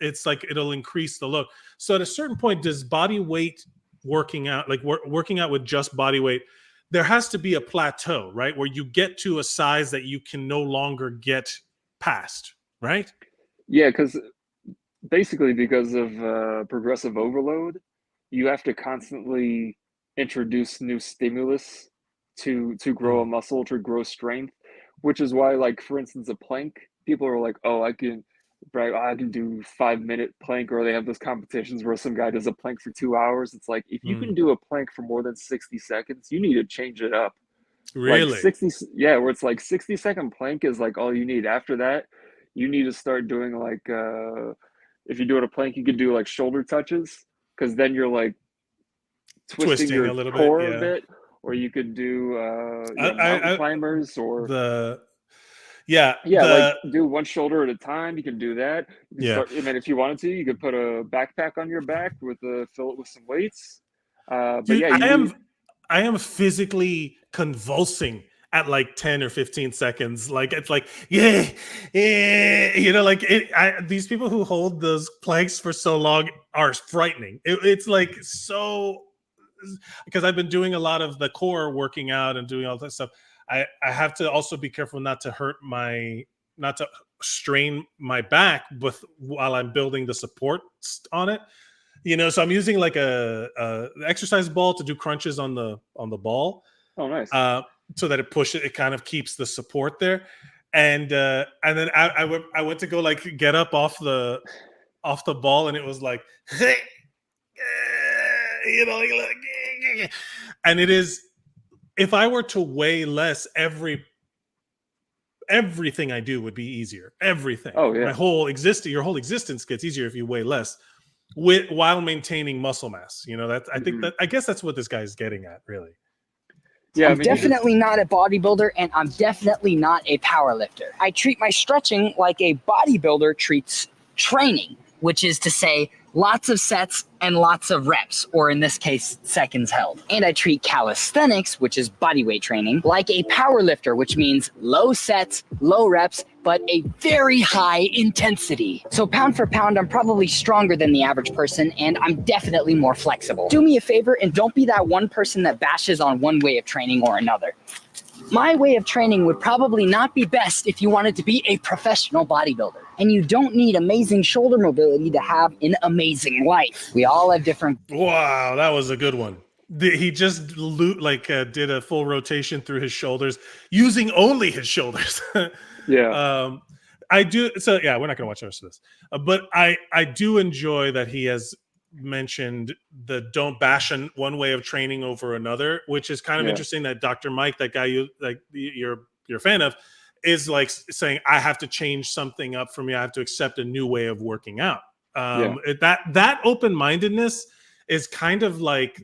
it's like it'll increase the load. So at a certain point, does body weight working out, like working out with just body weight, there has to be a plateau, right? Where you get to a size that you can no longer get past, right? Yeah, because of progressive overload, you have to constantly introduce new stimulus to grow a muscle, to grow strength, which is why, like, for instance, a plank, people are like, oh, I can do 5-minute plank, or they have those competitions where some guy does a plank for 2 hours. It's like, if you can do a plank for more than 60 seconds, you need to change it up. Really? Like 60, where it's like 60-second plank is like all you need. After that, you need to start doing like, if you're doing a plank, you can do like shoulder touches, because then you're like twisting your a little core bit, a bit. Or you could do mountain climbers, or like do one shoulder at a time. You can do that. You can start, and then if you wanted to, you could put a backpack on your back fill it with some weights. Dude, I am physically convulsing at like 10 or 15 seconds. Like, it's like, these people who hold those planks for so long are frightening. It's like, so, because I've been doing a lot of the core working out and doing all that stuff. I have to also be careful not to strain my back while I'm building the support on it. So I'm using like a exercise ball to do crunches on the ball. Oh, nice. So that it kind of keeps the support there. And then I went to go like get up off the ball, and it was like, and it is, if I were to weigh less, everything I do would be easier. Everything. Oh, yeah. Your whole existence gets easier if you weigh less, while maintaining muscle mass. I guess that's what this guy is getting at, really. Yeah, I'm definitely not a bodybuilder, and I'm definitely not a power lifter. I treat my stretching like a bodybuilder treats training, which is to say lots of sets and lots of reps, or in this case, seconds held. And I treat calisthenics, which is bodyweight training, like a power lifter, which means low sets, low reps, but a very high intensity. So pound for pound, I'm probably stronger than the average person, and I'm definitely more flexible. Do me a favor and don't be that one person that bashes on one way of training or another. My way of training would probably not be best if you wanted to be a professional bodybuilder. And you don't need amazing shoulder mobility to have an amazing life. We all have different... Wow, that was a good one. He just did a full rotation through his shoulders using only his shoulders. Yeah. I do. So yeah, we're not going to watch the rest of this. But I do enjoy that he has mentioned the don't bash one way of training over another, which is kind of interesting that Dr. Mike, that guy you're a fan of, is like saying, I have to change something up for me. I have to accept a new way of working out. That open-mindedness is kind of like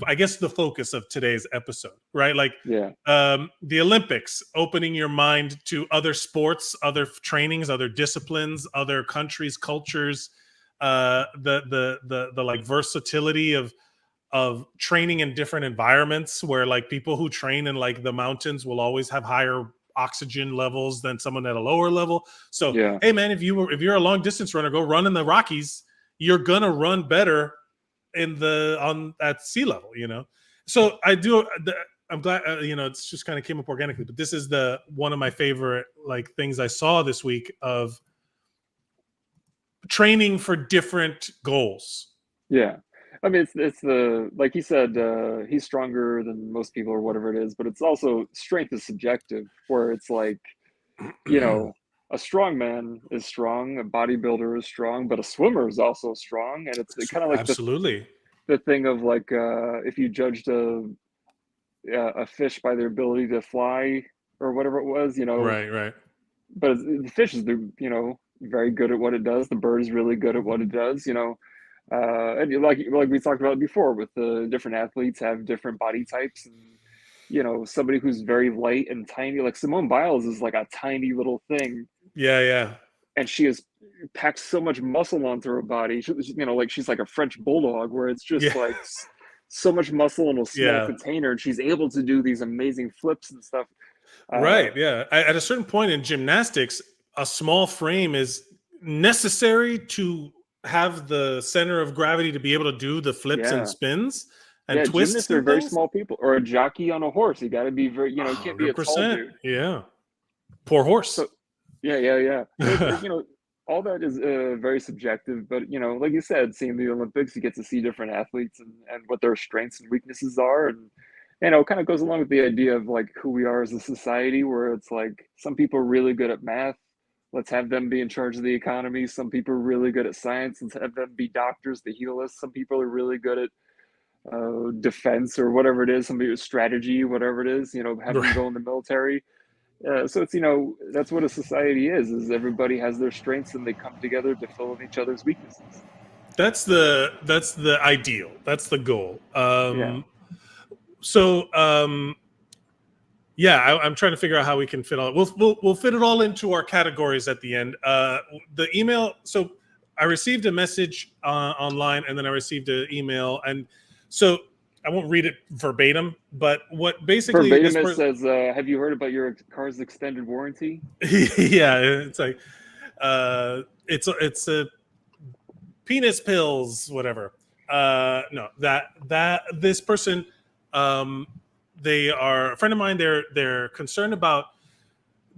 I guess the focus of today's episode, right? Like Yeah. The Olympics, opening your mind to other sports, other trainings, other disciplines, other countries, cultures, the like versatility of training in different environments, where like people who train in like the mountains will always have higher oxygen levels than someone at a lower level. So Yeah. hey man, if you're a long distance runner, go run in the Rockies. You're gonna run better at sea level, you know. So I'm glad, it's just kind of came up organically, but this is one of my favorite like things I saw this week of training for different goals. Yeah. I mean, it's the, like he said, he's stronger than most people or whatever it is, but it's also, strength is subjective, where it's like, you know, a strong man is strong, a bodybuilder is strong, but a swimmer is also strong. And it's kind of like absolutely the thing of like, if you judged a fish by their ability to fly or whatever it was, you know, right. But the fish is, very good at what it does. The bird is really good at what it does, you know. And like we talked about before, with the different athletes have different body types, and you know, somebody who's very light and tiny, like Simone Biles is like a tiny little thing. Yeah. And she has packed so much muscle onto her body. Like she's like a French bulldog, where it's just like so much muscle in a small container, and she's able to do these amazing flips and stuff. Right. Yeah. At a certain point in gymnastics, a small frame is necessary to have the center of gravity to be able to do the flips and spins and twists. Gymnasts are very small people, or a jockey on a horse. You got to be very, you can't be a tall dude. Yeah. Poor horse. So, yeah. All that is very subjective, but like you said, seeing the Olympics, you get to see different athletes and what their strengths and weaknesses are, and it kind of goes along with the idea of like who we are as a society, where it's like some people are really good at math. Let's have them be in charge of the economy. Some people are really good at science. Let's have them be doctors to heal us. Some people are really good at defense or whatever it is. Some people strategy, whatever it is. Have them go in the military. So it's that's what a society is everybody has their strengths and they come together to fill in each other's weaknesses. That's the ideal. That's the goal. So, I'm trying to figure out how we can fit all. We'll fit it all into our categories at the end. The email. So I received a message online, and then I received an email, and so I won't read it verbatim. But what basically verbatim it says, "Have you heard about your car's extended warranty?" Yeah, it's like it's a penis pills, whatever. No, that this person. They are a friend of mine. They're concerned about,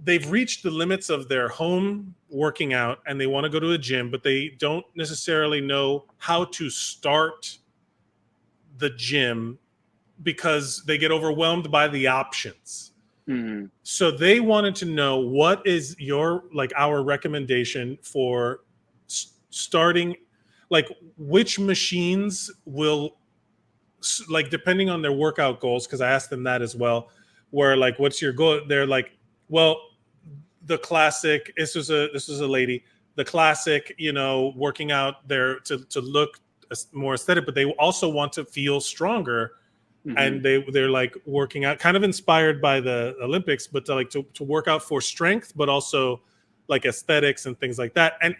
they've reached the limits of their home working out and they want to go to a gym, but they don't necessarily know how to start the gym because they get overwhelmed by the options. Mm-hmm. So they wanted to know, what is our recommendation for starting, like which machines will, like depending on their workout goals, because I asked them that as well, where like, what's your goal? They're like, well, the classic, this was a lady, the classic, working out there to look more aesthetic, but they also want to feel stronger. Mm-hmm. And they're like working out, kind of inspired by the Olympics, but to work out for strength, but also like aesthetics and things like that. And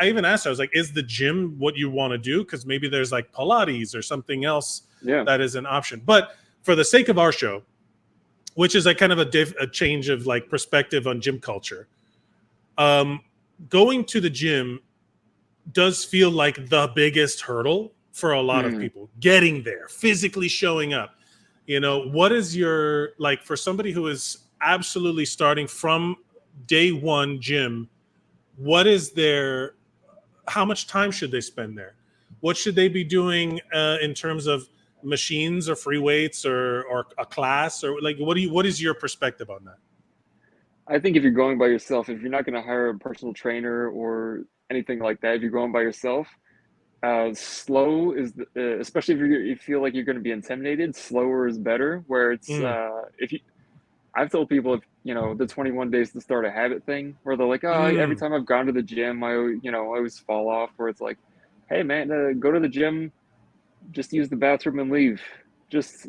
I even asked her, I was like, is the gym what you want to do? Because maybe there's like Pilates or something else that is an option. But for the sake of our show, which is like kind of a change of like perspective on gym culture, going to the gym does feel like the biggest hurdle for a lot of people. Getting there, physically showing up. What is your, like, for somebody who is absolutely starting from day one gym, what is their, how much time should they spend there? What should they be doing in terms of machines or free weights or a class, or like, what is your perspective on that? I think if you're going by yourself, if you're not going to hire a personal trainer or anything like that, if you're going by yourself, slow is, especially if you feel like you're going to be intimidated, slower is better. Where it's I've told people, if the 21 days to start a habit thing, where they're like, every time I've gone to the gym, I always fall off. Where it's like, hey man, go to the gym just use the bathroom and leave. Just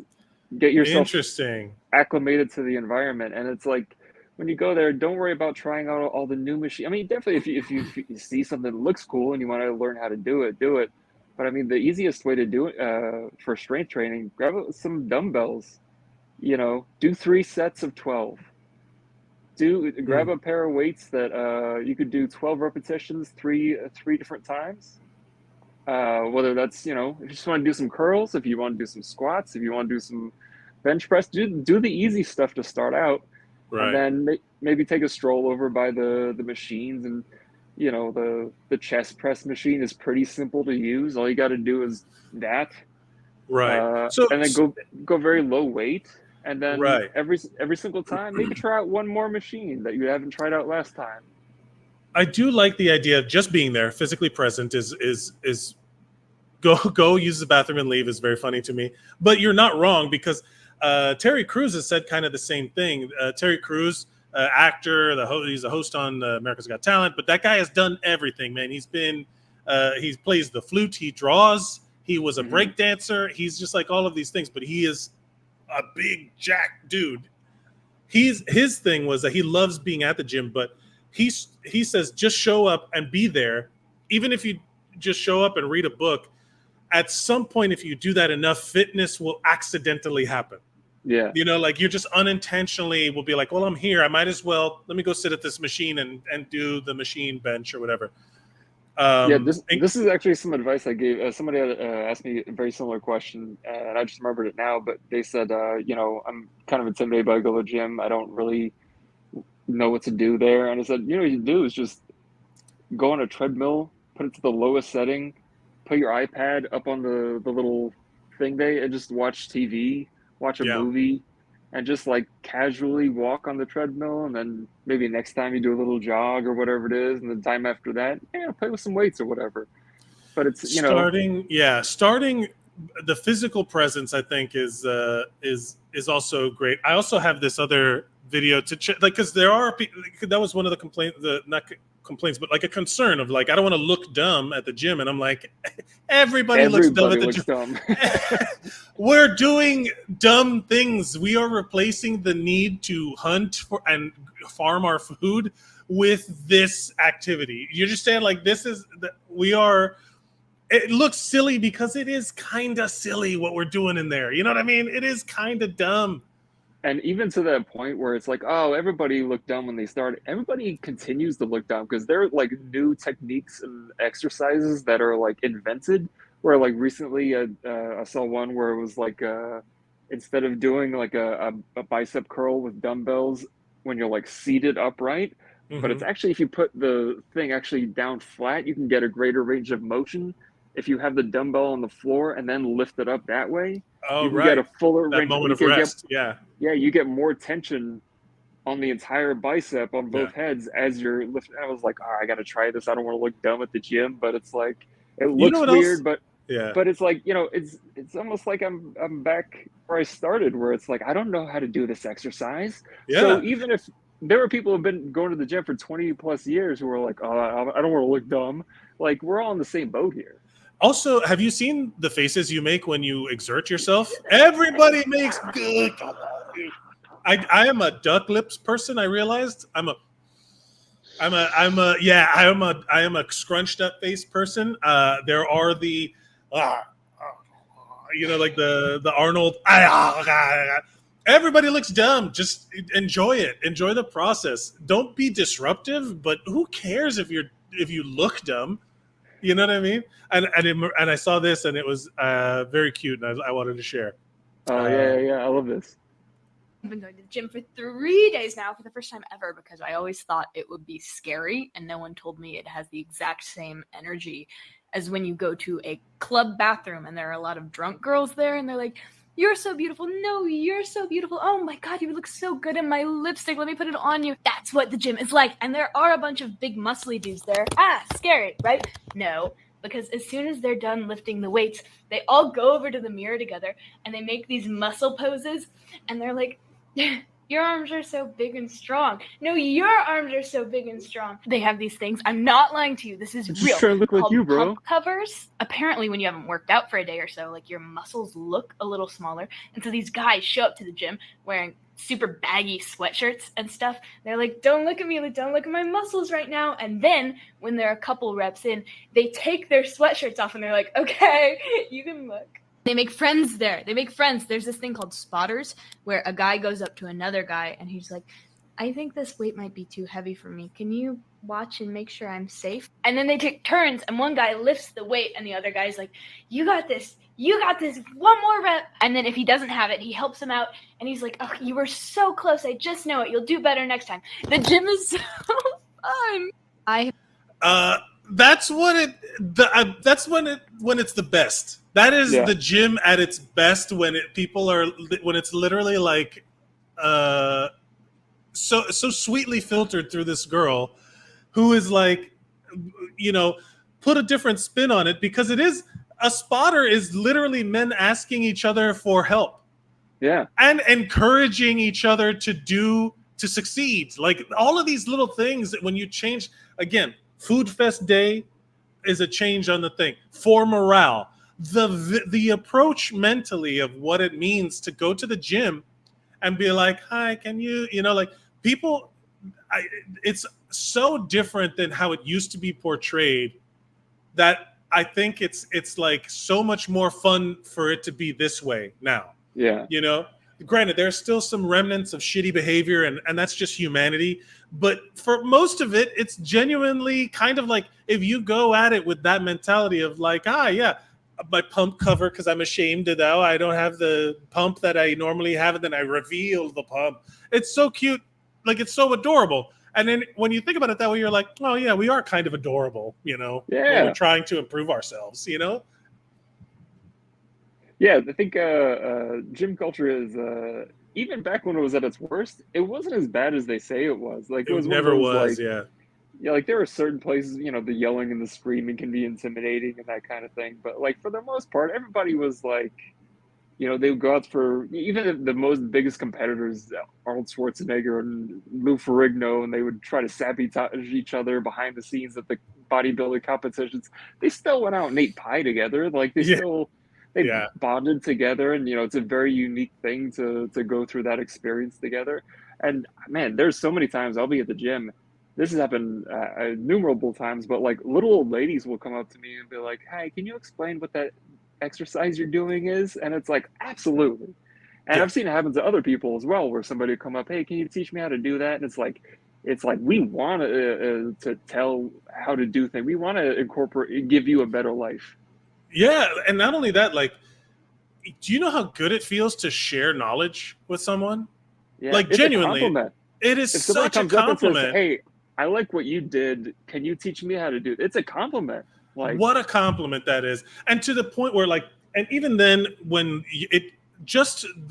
get yourself Interesting. acclimated to the environment. And it's like, when you go there, don't worry about trying out all the new machines. I mean, definitely if you see something that looks cool and you want to learn how to do it, do it. But I mean, the easiest way to do it for strength training, grab some dumbbells, do 3 sets of 12. Grab a pair of weights that you could do 12 repetitions, three different times. Whether that's, if you just want to do some curls, if you want to do some squats, if you want to do some bench press, do the easy stuff to start out. Right. And then maybe take a stroll over by the machines. And, the chest press machine is pretty simple to use. All you got to do is that. Right. And then go very low weight. And then right. every single time, maybe try out one more machine that you haven't tried out last time. I do like the idea of just being there, physically present is go use the bathroom and leave is very funny to me. But you're not wrong, because Terry Crews has said kind of the same thing. Terry Crews, actor, he's a host on America's Got Talent, but that guy has done everything, man. He plays the flute, he draws, he was a break dancer, he's just like all of these things, but he is a big jack dude. His thing was that he loves being at the gym, but he says just show up and be there. Even if you just show up and read a book, at some point, if you do that enough, fitness will accidentally happen. Yeah. Like you're just unintentionally will be like, well, I'm here. I might as well, let me go sit at this machine and do the machine bench or whatever. This is actually some advice I gave. Somebody had asked me a very similar question, and I just remembered it now. But they said, I'm kind of intimidated by go to the gym. I don't really know what to do there. And I said, what you do is just go on a treadmill, put it to the lowest setting, put your iPad up on the little thing there, and just watch TV, watch a movie, and just like casually walk on the treadmill. And then maybe next time you do a little jog or whatever it is, and the time after that, play with some weights or whatever. But it's starting the physical presence, I think is also great. I also have this other video to check, like, because there are people, that was one of the complaints, but like a concern of like, I don't want to look dumb at the gym. And I'm like, everybody looks dumb at the gym. We're doing dumb things. We are replacing the need to hunt for and farm our food with this activity. You understand? Like, it looks silly because it is kind of silly what we're doing in there. You know what I mean? It is kind of dumb. And even to that point where it's like, oh, everybody looked dumb when they started. Everybody continues to look dumb because there are like new techniques and exercises that are like invented. Where like recently I saw one where it was like instead of doing like a bicep curl with dumbbells when you're like seated upright, but it's actually, if you put the thing actually down flat, you can get a greater range of motion. If you have the dumbbell on the floor and then lift it up that way, you can get a fuller range. Moment of rest. You get more tension on the entire bicep on both heads as you're lifting. I was like, I got to try this. I don't want to look dumb at the gym, but it's like, it looks weird, but it's like, it's almost like I'm back where I started, where it's like, I don't know how to do this exercise. So even if there were people who have been going to the gym for 20 plus years who are like, I don't want to look dumb. Like, we're all in the same boat here. Also, have you seen the faces you make when you exert yourself? Everybody makes good. I am a duck lips person. I realized I am a scrunched up face person. There are the, like the Arnold. Everybody looks dumb. Just enjoy it. Enjoy the process. Don't be disruptive. But who cares if you look dumb? You know what I mean? And I saw this, and it was very cute, and I wanted to share. Oh, yeah. I love this. I've been going to the gym for 3 days now for the first time ever, because I always thought it would be scary, and no one told me it has the exact same energy as when you go to a club bathroom, and there are a lot of drunk girls there, and they're like, "You're so beautiful. No, you're so beautiful. Oh my God, you look so good in my lipstick. Let me put it on you." That's what the gym is like. And there are a bunch of big muscly dudes there. Scary, right? No, because as soon as they're done lifting the weights, they all go over to the mirror together and they make these muscle poses. And they're like, "You're your arms are so big and strong. No, your arms are so big and strong. They have these things. I'm not lying to you. This is Just real. trying to look like Called you, bro. pump covers. Apparently, when you haven't worked out for a day or so, like your muscles look a little smaller. And so these guys show up to the gym wearing super baggy sweatshirts and stuff. They're like, don't look at me. Like, don't look at my muscles right now. And then when they're a couple reps in, they take their sweatshirts off and they're like, okay, you can look. They make friends there. They make friends. There's this thing called spotters where a guy goes up to another guy and he's like, I think this weight might be too heavy for me. Can you watch and make sure I'm safe? And then they take turns and one guy lifts the weight and the other guy's like, you got this. You got this. One more rep. And then if he doesn't have it, he helps him out. And he's like, oh, you were so close. I just know it. You'll do better next time. The gym is so fun. That's when it's the best. That is the gym at its best when it's literally like so sweetly filtered through this girl who is like, put a different spin on it, because it is a spotter is literally men asking each other for help. Yeah. And encouraging each other to succeed. Like all of these little things that when you change, again, Food Fest Day is a change on the thing for morale. The approach mentally of what it means to go to the gym and be like, hi, can you, like people, it's so different than how it used to be portrayed that I think it's like so much more fun for it to be this way now. Yeah. Granted, there's still some remnants of shitty behavior and that's just humanity. But for most of it, it's genuinely kind of like if you go at it with that mentality of like, my pump cover because I'm ashamed that now I don't have the pump that I normally have, and then I reveal the pump. It's so cute. Like, it's so adorable. And then when you think about it that way, you're like, oh, yeah, we are kind of adorable, when we're trying to improve ourselves, Yeah, I think gym culture is, even back when it was at its worst, it wasn't as bad as they say it was. Like, it was never one of those, was, like, yeah. Yeah, like there are certain places, the yelling and the screaming can be intimidating and that kind of thing. But like for the most part, everybody was like, they would go out for even the most biggest competitors, Arnold Schwarzenegger and Lou Ferrigno, and they would try to sabotage each other behind the scenes at the bodybuilding competitions. They still went out and ate pie together. Like they bonded together, and it's a very unique thing to go through that experience together. And man, there's so many times I'll be at the gym. This has happened innumerable times, but like little old ladies will come up to me and be like, hey, can you explain what that exercise you're doing is? And it's like, absolutely. And I've seen it happen to other people as well, where somebody would come up, hey, can you teach me how to do that? And it's like we want to tell how to do things. We want to give you a better life. Yeah, and not only that, like, do you know how good it feels to share knowledge with someone? Yeah, like, genuinely, it is such a compliment. Says, hey, I like what you did. Can you teach me how to do it? It's a compliment. Like, what a compliment that is. And to the point where, like, and even then when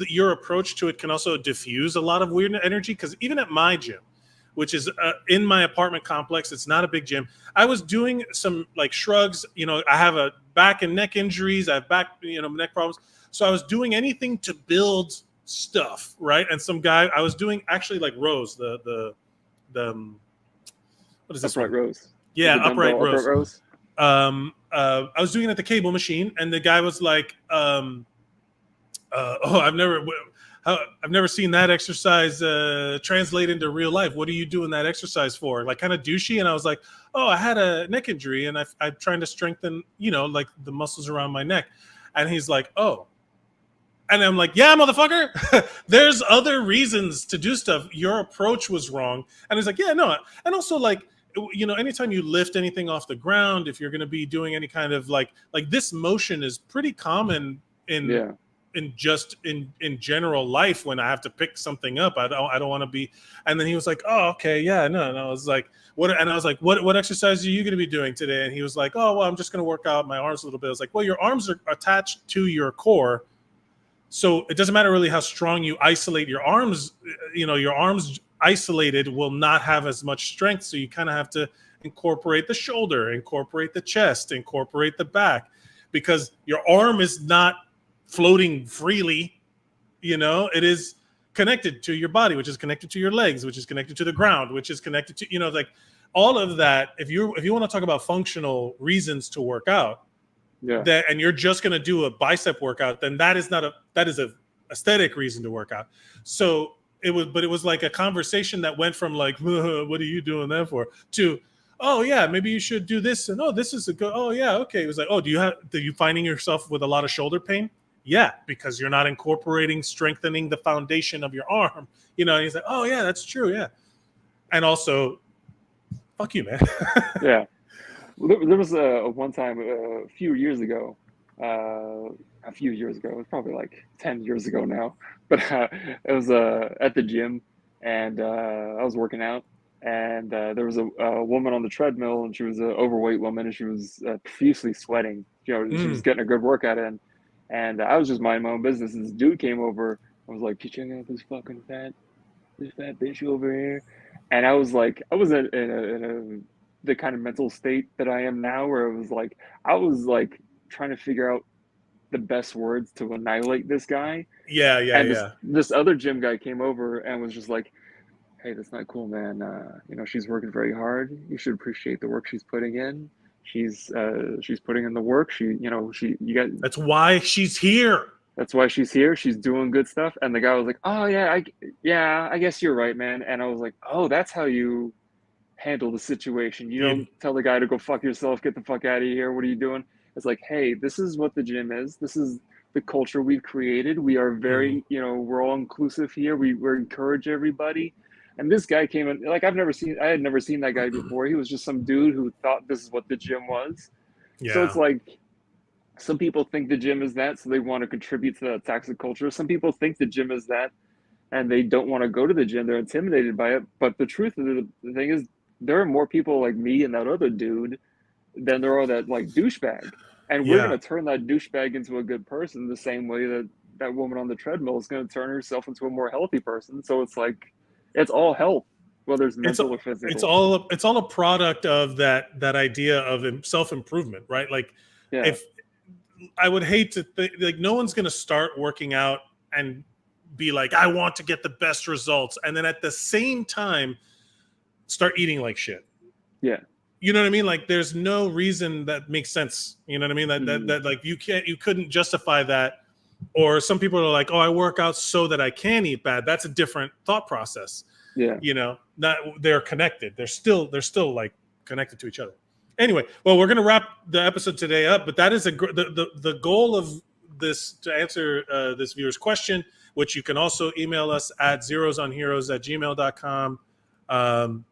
your approach to it can also diffuse a lot of weird energy. Because even at my gym, which is in my apartment complex, it's not a big gym, I was doing some like shrugs. I have a back and neck injuries. I have neck problems. So I was doing anything to build stuff, right? And some guy, I was doing actually like rows, the what is this? Upright rows. Yeah, upright rows. I was doing it at the cable machine, and the guy was like, I've never seen that exercise translate into real life. What are you doing that exercise for? Like, kind of douchey. And I was like, oh, I had a neck injury, and I'm trying to strengthen, like the muscles around my neck. And he's like, oh. And I'm like, yeah, motherfucker, there's other reasons to do stuff. Your approach was wrong. And he's like, yeah, no. And also, like, anytime you lift anything off the ground, if you're going to be doing any kind of like this motion is pretty common in general life. When I have to pick something up, I don't want to be. And then he was like, oh, okay, yeah, no. And I was like, what? And I was like, what exercise are you going to be doing today? And he was like, oh, well, I'm just going to work out my arms a little bit. I was like, well, your arms are attached to your core, so it doesn't matter really how strong you isolate your arms. Your arms isolated will not have as much strength. So you kind of have to incorporate the shoulder, incorporate the chest, incorporate the back, because your arm is not floating freely. It is connected to your body, which is connected to your legs, which is connected to the ground, which is connected to, like all of that. If you want to talk about functional reasons to work out, that, and you're just going to do a bicep workout, then that is a aesthetic reason to work out. So it was like a conversation that went from like, what are you doing that for, to, oh yeah, maybe you should do this, and oh, this is a good, oh yeah, okay. It was like, oh, are you finding yourself with a lot of shoulder pain? Yeah, because you're not incorporating strengthening the foundation of your arm. And he's like, oh yeah, that's true, yeah. And also, fuck you, man. Yeah. There was one time a few years ago, it was probably like 10 years ago now, but it was at the gym, and I was working out, and there was a woman on the treadmill, and she was an overweight woman, and she was profusely sweating. She was getting a good workout in, and I was just minding my own business, and this dude came over. I was like, you check out this fucking fat bitch over here. And I was like, I was in the kind of mental state that I am now, where it was like, I was like trying to figure out the best words to annihilate this guy. Yeah. This other gym guy came over and was just like, hey, that's not cool, man. She's working very hard. You should appreciate the work she's putting in. She's putting in the work. That's why she's here. That's why she's here. She's doing good stuff. And the guy was like, oh yeah, I guess you're right, man. And I was like, oh, that's how you handle the situation. You don't tell the guy to go fuck yourself, get the fuck out of here. What are you doing? It's like, hey, this is what the gym is. This is the culture we've created. We are very, we're all inclusive here. We encourage everybody. And this guy came in, like, I had never seen that guy before. He was just some dude who thought this is what the gym was. Yeah. So it's like, some people think the gym is that, so they want to contribute to that toxic culture. Some people think the gym is that, and they don't want to go to the gym. They're intimidated by it. But the truth of the thing is, there are more people like me and that other dude than there are that like douchebag. And we're going to turn that douchebag into a good person the same way that woman on the treadmill is going to turn herself into a more healthy person. So it's like, it's all health, whether it's mental or physical. It's all a product of that idea of self-improvement, right? Like, if I would hate to think, like, no one's going to start working out and be like, I want to get the best results, and then at the same time start eating like shit. Yeah. You know what I mean? Like, there's no reason that makes sense. You know what I mean? That like you couldn't justify that. Or some people are like, oh, I work out so that I can eat bad. That's a different thought process. Yeah. Not they're connected. They're still like connected to each other. Anyway, well, we're going to wrap the episode today up, but that is the goal of this, to answer this viewer's question, which you can also email us at zerosonheroes@gmail.com.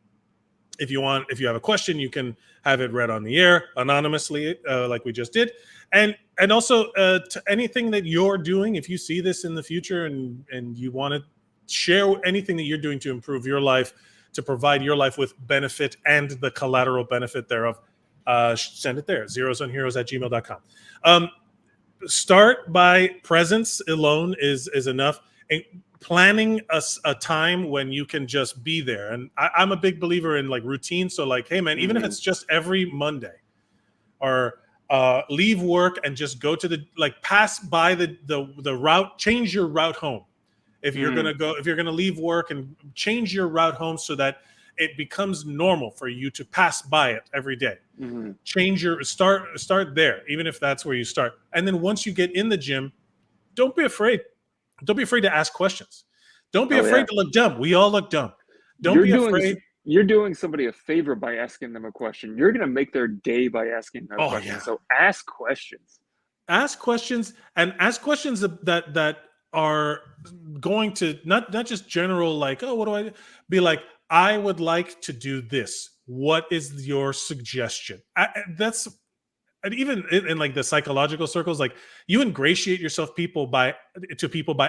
If you have a question, you can have it read on the air anonymously, like we just did. And also to anything that you're doing, if you see this in the future and you want to share anything that you're doing to improve your life, to provide your life with benefit and the collateral benefit thereof, send it there, zerosonheroes@gmail.com. Start by presence alone is enough. And planning a time when you can just be there. And I'm a big believer in like routine. So like, hey man, even if it's just every Monday, or leave work and just go to pass by the route, change your route home. If you're gonna leave work, and change your route home so that it becomes normal for you to pass by it every day. Change your start there, even if that's where you start. And then once you get in the gym, don't be afraid. Don't be afraid to ask questions. Don't be afraid to look dumb. We all look dumb. Afraid. You're doing somebody a favor by asking them a question. You're going to make their day by asking them a question. Yeah. So ask questions. Ask questions, and ask questions that are going to not just general like, oh, what do I do? Be like, I would like to do this. What is your suggestion? And even in like the psychological circles, like, you ingratiate yourself by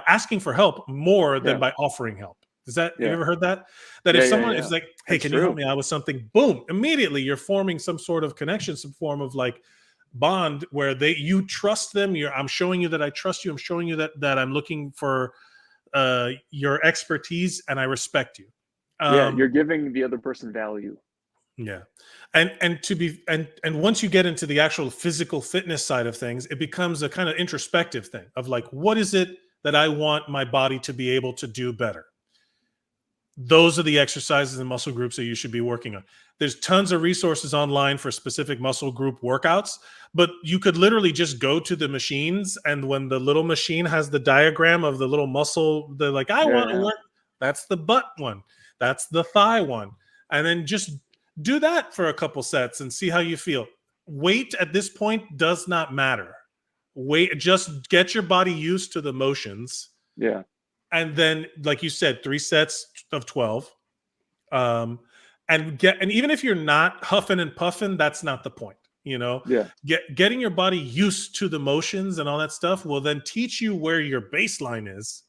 asking for help more than by offering help. Is that, you ever heard that? That if someone is like, hey, can you help me out with something? Boom, immediately you're forming some sort of connection, some form of like bond where you trust them. I'm showing you that I trust you. I'm showing you that I'm looking for your expertise, and I respect you. You're giving the other person value. Yeah. And once you get into the actual physical fitness side of things, it becomes a kind of introspective thing of like, what is it that I want my body to be able to do better. Those are the exercises and muscle groups that you should be working on. There's tons of resources online for specific muscle group workouts, but you could literally just go to the machines, and when the little machine has the diagram of the little muscle, they're like, I want to work. That's the butt one. That's the thigh one. And then just do that for a couple sets and see how you feel. Weight at this point does not matter. Just get your body used to the motions. Yeah. And then, like you said, 3 sets of 12. And even if you're not huffing and puffing, that's not the point. Yeah. Getting your body used to the motions and all that stuff will then teach you where your baseline is.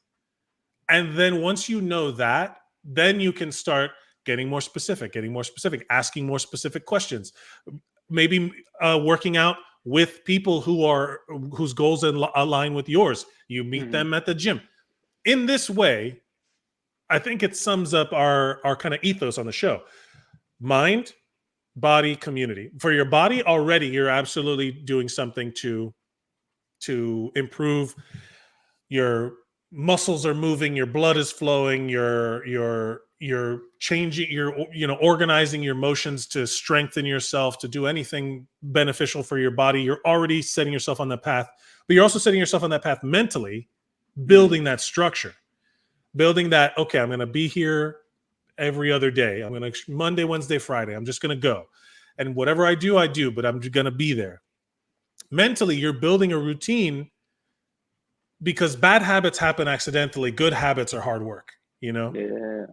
And then once you know that, then you can start getting more specific, asking more specific questions, maybe working out with people whose goals align with yours. You meet them at the gym. In this way, I think it sums up our kind of ethos on the show. Mind, body, community. For your body already, you're absolutely doing something to improve. Your muscles are moving, your blood is flowing, you're changing, you're organizing your motions to strengthen yourself, to do anything beneficial for your body. You're already setting yourself on that path, but you're also setting yourself on that path mentally, building that structure, building that, okay, I'm going to be here every other day. I'm going to Monday, Wednesday, Friday. I'm just going to go. And whatever I do, but I'm going to be there. Mentally, you're building a routine, because bad habits happen accidentally. Good habits are hard work, Yeah.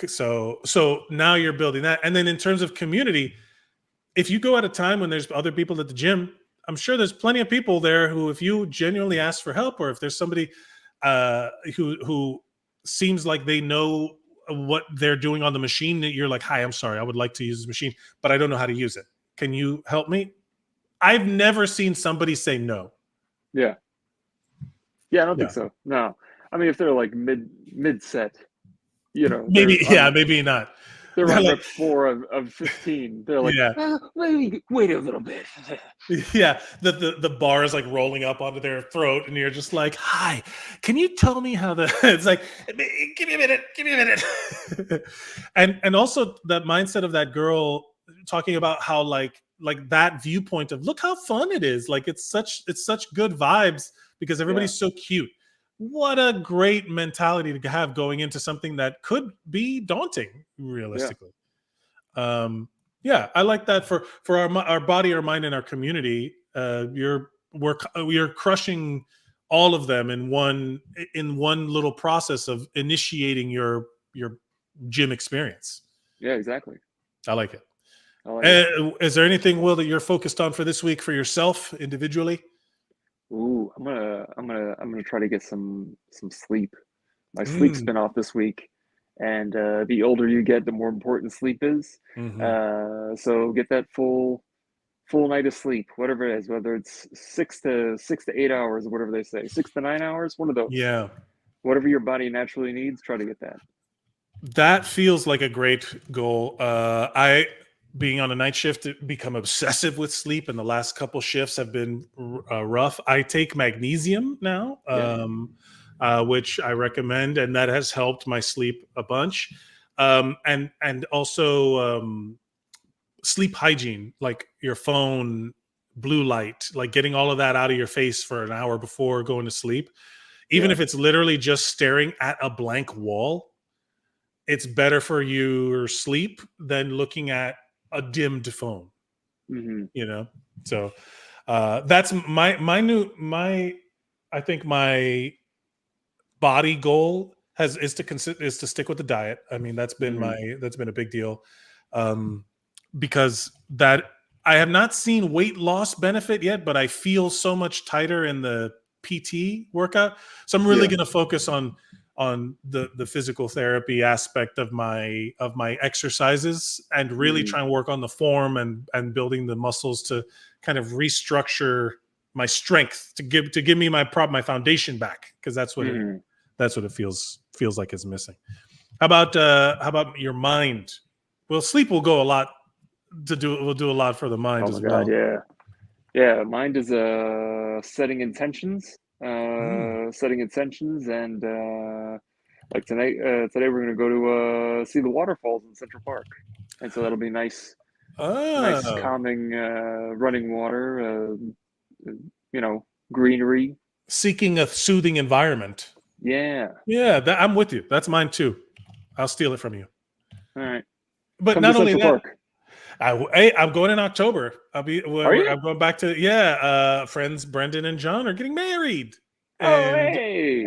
So now you're building that. And then in terms of community, if you go at a time when there's other people at the gym, I'm sure there's plenty of people there who, if you genuinely ask for help, or if there's somebody who seems like they know what they're doing on the machine, that you're like, hi, I'm sorry, I would like to use this machine, but I don't know how to use it. Can you help me? I've never seen somebody say no. Yeah. Yeah, I don't think so. No. I mean, if they're like mid set, maybe maybe not. They're on like 4 of 15. They're like, maybe wait a little bit. Yeah, the bar is like rolling up onto their throat, and you're just like, hi, can you tell me how it's like, give me a minute. and also that mindset of that girl talking about how like that viewpoint of, look how fun it is. Like it's such good vibes because everybody's so cute. What a great mentality to have going into something that could be daunting, realistically. I like that for our body, our mind, and our community. We're crushing all of them in one little process of initiating your gym experience. Yeah, exactly. I like it. Is there anything, Will, that you're focused on for this week for yourself individually? Ooh, I'm gonna try to get some sleep. My sleep's been off this week, and the older you get, the more important sleep is. So get that full night of sleep, whatever it is, whether it's 6 to 8 hours, or whatever they say, 6 to 9 hours, one of those. Yeah. Whatever your body naturally needs, try to get that. That feels like a great goal. Being on a night shift, become obsessive with sleep, and the last couple shifts have been rough. I take magnesium now, which I recommend, and that has helped my sleep a bunch. And also sleep hygiene, like your phone, blue light, like getting all of that out of your face for an hour before going to sleep. Even if it's literally just staring at a blank wall, it's better for your sleep than looking at a dimmed phone. So that's my I think my body goal is to stick with the diet. I mean, that's been a big deal, because that I have not seen weight loss benefit yet, but I feel so much tighter in the PT workout. So I'm really going to focus on the physical therapy aspect of my exercises, and really try and work on the form and building the muscles to kind of restructure my strength to give me my foundation back, because that's what it feels like is missing. How about your mind? Well, sleep will go a lot will do a lot for the mind as well. Yeah. Mind is setting intentions. setting intentions, and like today we're gonna go to see the waterfalls in Central Park, and so that'll be nice, calming running water, greenery. Seeking a soothing environment. Yeah. Yeah, I'm with you. That's mine too. I'll steal it from you. All right. But Come not to only Central that, Park. I'm going in October. Are you? I'm going back to friends Brendan and John are getting married, and Hey.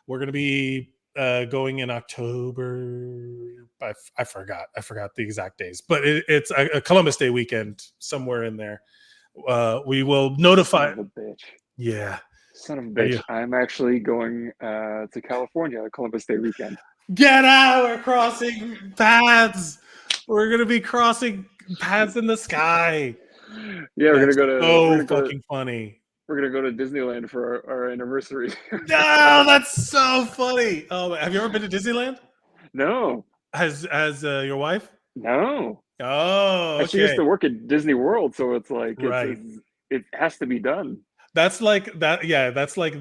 we're going to be going in October. I forgot the exact days, but it's a Columbus Day weekend somewhere in there. We will notify. Son of a bitch. Yeah. Son of a bitch. I'm actually going to California Columbus Day weekend. Get out! We're crossing paths. We're gonna be crossing paths in the sky. Yeah, we're gonna go to funny. We're gonna go to Disneyland for our anniversary. No, that's so funny. Oh, have you ever been to Disneyland? No. Has your wife? No. Oh, okay. She used to work at Disney World, so it's like it has to be done. That's like that. Yeah, that's like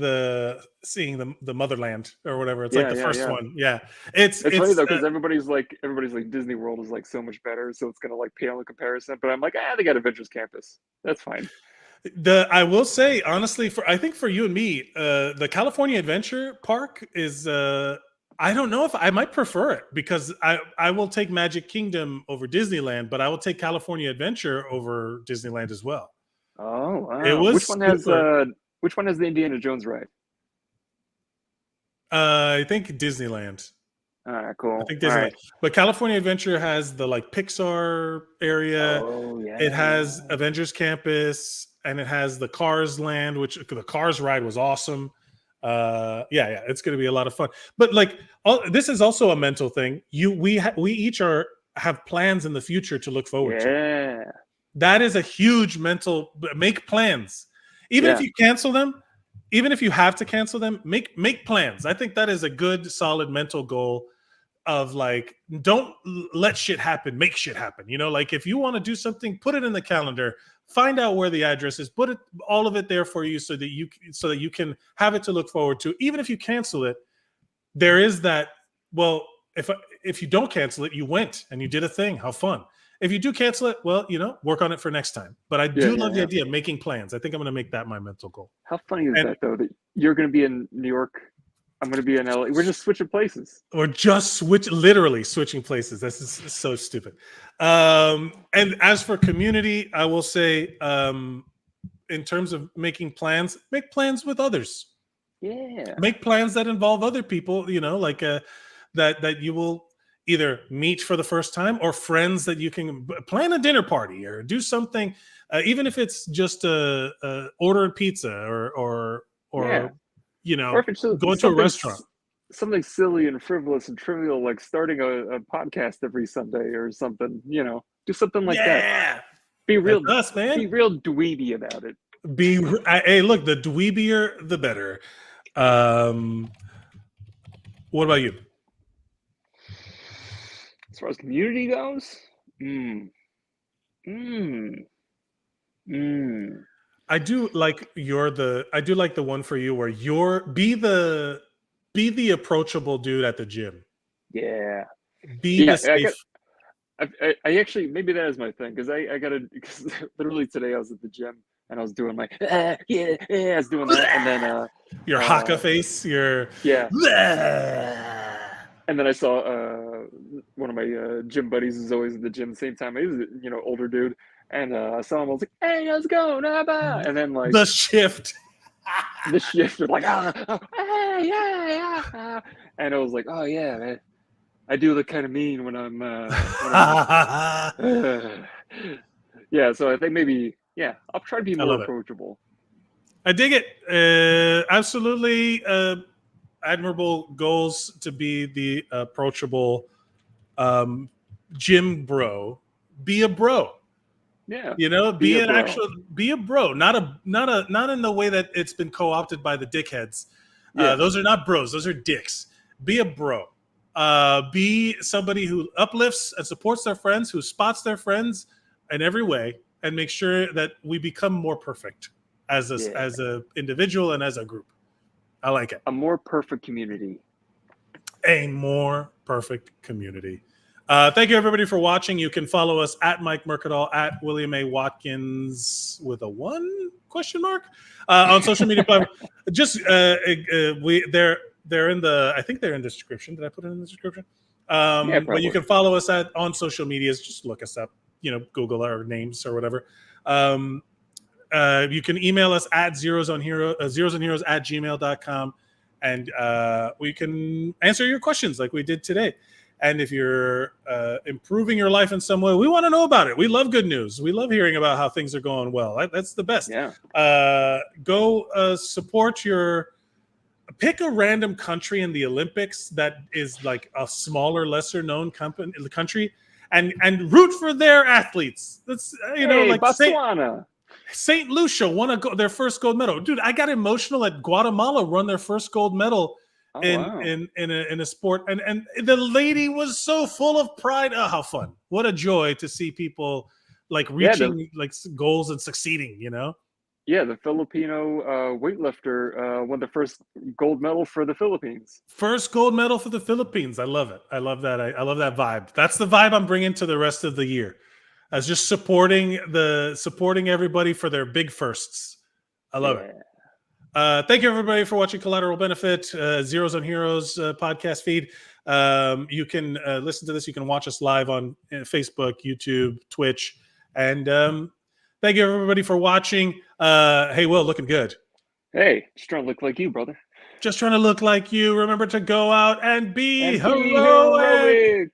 seeing the motherland or whatever. It's like the first one. Yeah, it's funny though because everybody's like Disney World is like so much better, so it's gonna like pale in comparison. But I'm like, they got Adventures Campus. That's fine. I will say honestly, I think for you and me, the California Adventure Park is. I don't know if I might prefer it because I will take Magic Kingdom over Disneyland, but I will take California Adventure over Disneyland as well. Oh, wow. It was which one has the Indiana Jones ride? I think Disneyland. All right, cool. I think Disneyland. Right. But California Adventure has the like Pixar area. Oh, yeah. It has Avengers Campus and it has the Cars Land, which the Cars ride was awesome. It's going to be a lot of fun. But like this is also a mental thing. We each have plans in the future to look forward to. Yeah. That is a huge mental. Make plans, even if you cancel them, even if you have to cancel them. Make plans. I think that is a good, solid mental goal. Of like, don't let shit happen. Make shit happen. Like if you want to do something, put it in the calendar. Find out where the address is. Put all of it there for you, so that you can have it to look forward to. Even if you cancel it, there is that. Well, if you don't cancel it, you went and you did a thing. How fun! If you do cancel it, well, work on it for next time. But I do love the idea of making plans. I think I'm going to make that my mental goal. How funny is that, though, that you're going to be in New York, I'm going to be in LA. We're just switching places. We're just literally switching places. This is so stupid. And as for community, I will say, in terms of making plans, make plans with others. Yeah. Make plans that involve other people, like that you will either meet for the first time or friends that you can plan a dinner party or do something, even if it's just order a pizza or if it's going to a restaurant. Something silly and frivolous and trivial, like starting a podcast every Sunday or something, do something like that. Be real, man. Be real dweeby about it. Hey, look, the dweebier, the better. What about you? As far as community goes, I do like the one for you where be the approachable dude at the gym. Yeah. Be the safe. I actually, maybe that is my thing because because literally today I was at the gym and I was doing my I was doing that, and then your haka face, and then I saw one of my gym buddies is always at the gym at the same time. He's older dude, and I saw him. I was like, "Hey, how's it going?" And then like the shift was like, yeah. And I was like, "Oh yeah, man, I do look kind of mean when I'm." Yeah, so I think maybe I'll try to be more approachable. I dig it. Absolutely. Admirable goals to be the approachable gym bro. Be a bro. Yeah. Be a bro. Not in the way that it's been co-opted by the dickheads. Those are not bros, those are dicks. Be a bro. Be somebody who uplifts and supports their friends, who spots their friends in every way, and make sure that we become more perfect as a individual and as a group. I like it. A more perfect community. A more perfect community. Thank you, everybody, for watching. You can follow us at Mike Mercadal, at William A. Watkins with a 1 question mark on social media platforms. Just they're in the, I think they're in the description. Did I put it in the description? But you can follow us on social medias. Just look us up. Google our names or whatever. You can email us at zerosandheroes@gmail.com, and we can answer your questions like we did today. And if you're improving your life in some way, we want to know about it. We love good news. We love hearing about how things are going well. That's the best. Yeah. Go support pick a random country in the Olympics that is like a smaller, lesser known country, and root for their athletes. That's like Botswana. St. Lucia won their first gold medal. Dude, I got emotional at Guatemala won their first gold medal in a sport, and the lady was so full of pride. Oh, how fun! What a joy to see people like reaching like goals and succeeding. Yeah, the Filipino weightlifter won the first gold medal for the Philippines. First gold medal for the Philippines. I love it. I love that. I love that vibe. That's the vibe I'm bringing to the rest of the year. As just supporting everybody for their big firsts. I love it. Thank you, everybody, for watching Collateral Benefit, Zeros on Heroes podcast feed. You can listen to this. You can watch us live on Facebook, YouTube, Twitch. And thank you, everybody, for watching. Hey, Will, looking good. Hey, just trying to look like you, brother. Just trying to look like you. Remember to go out and be heroic.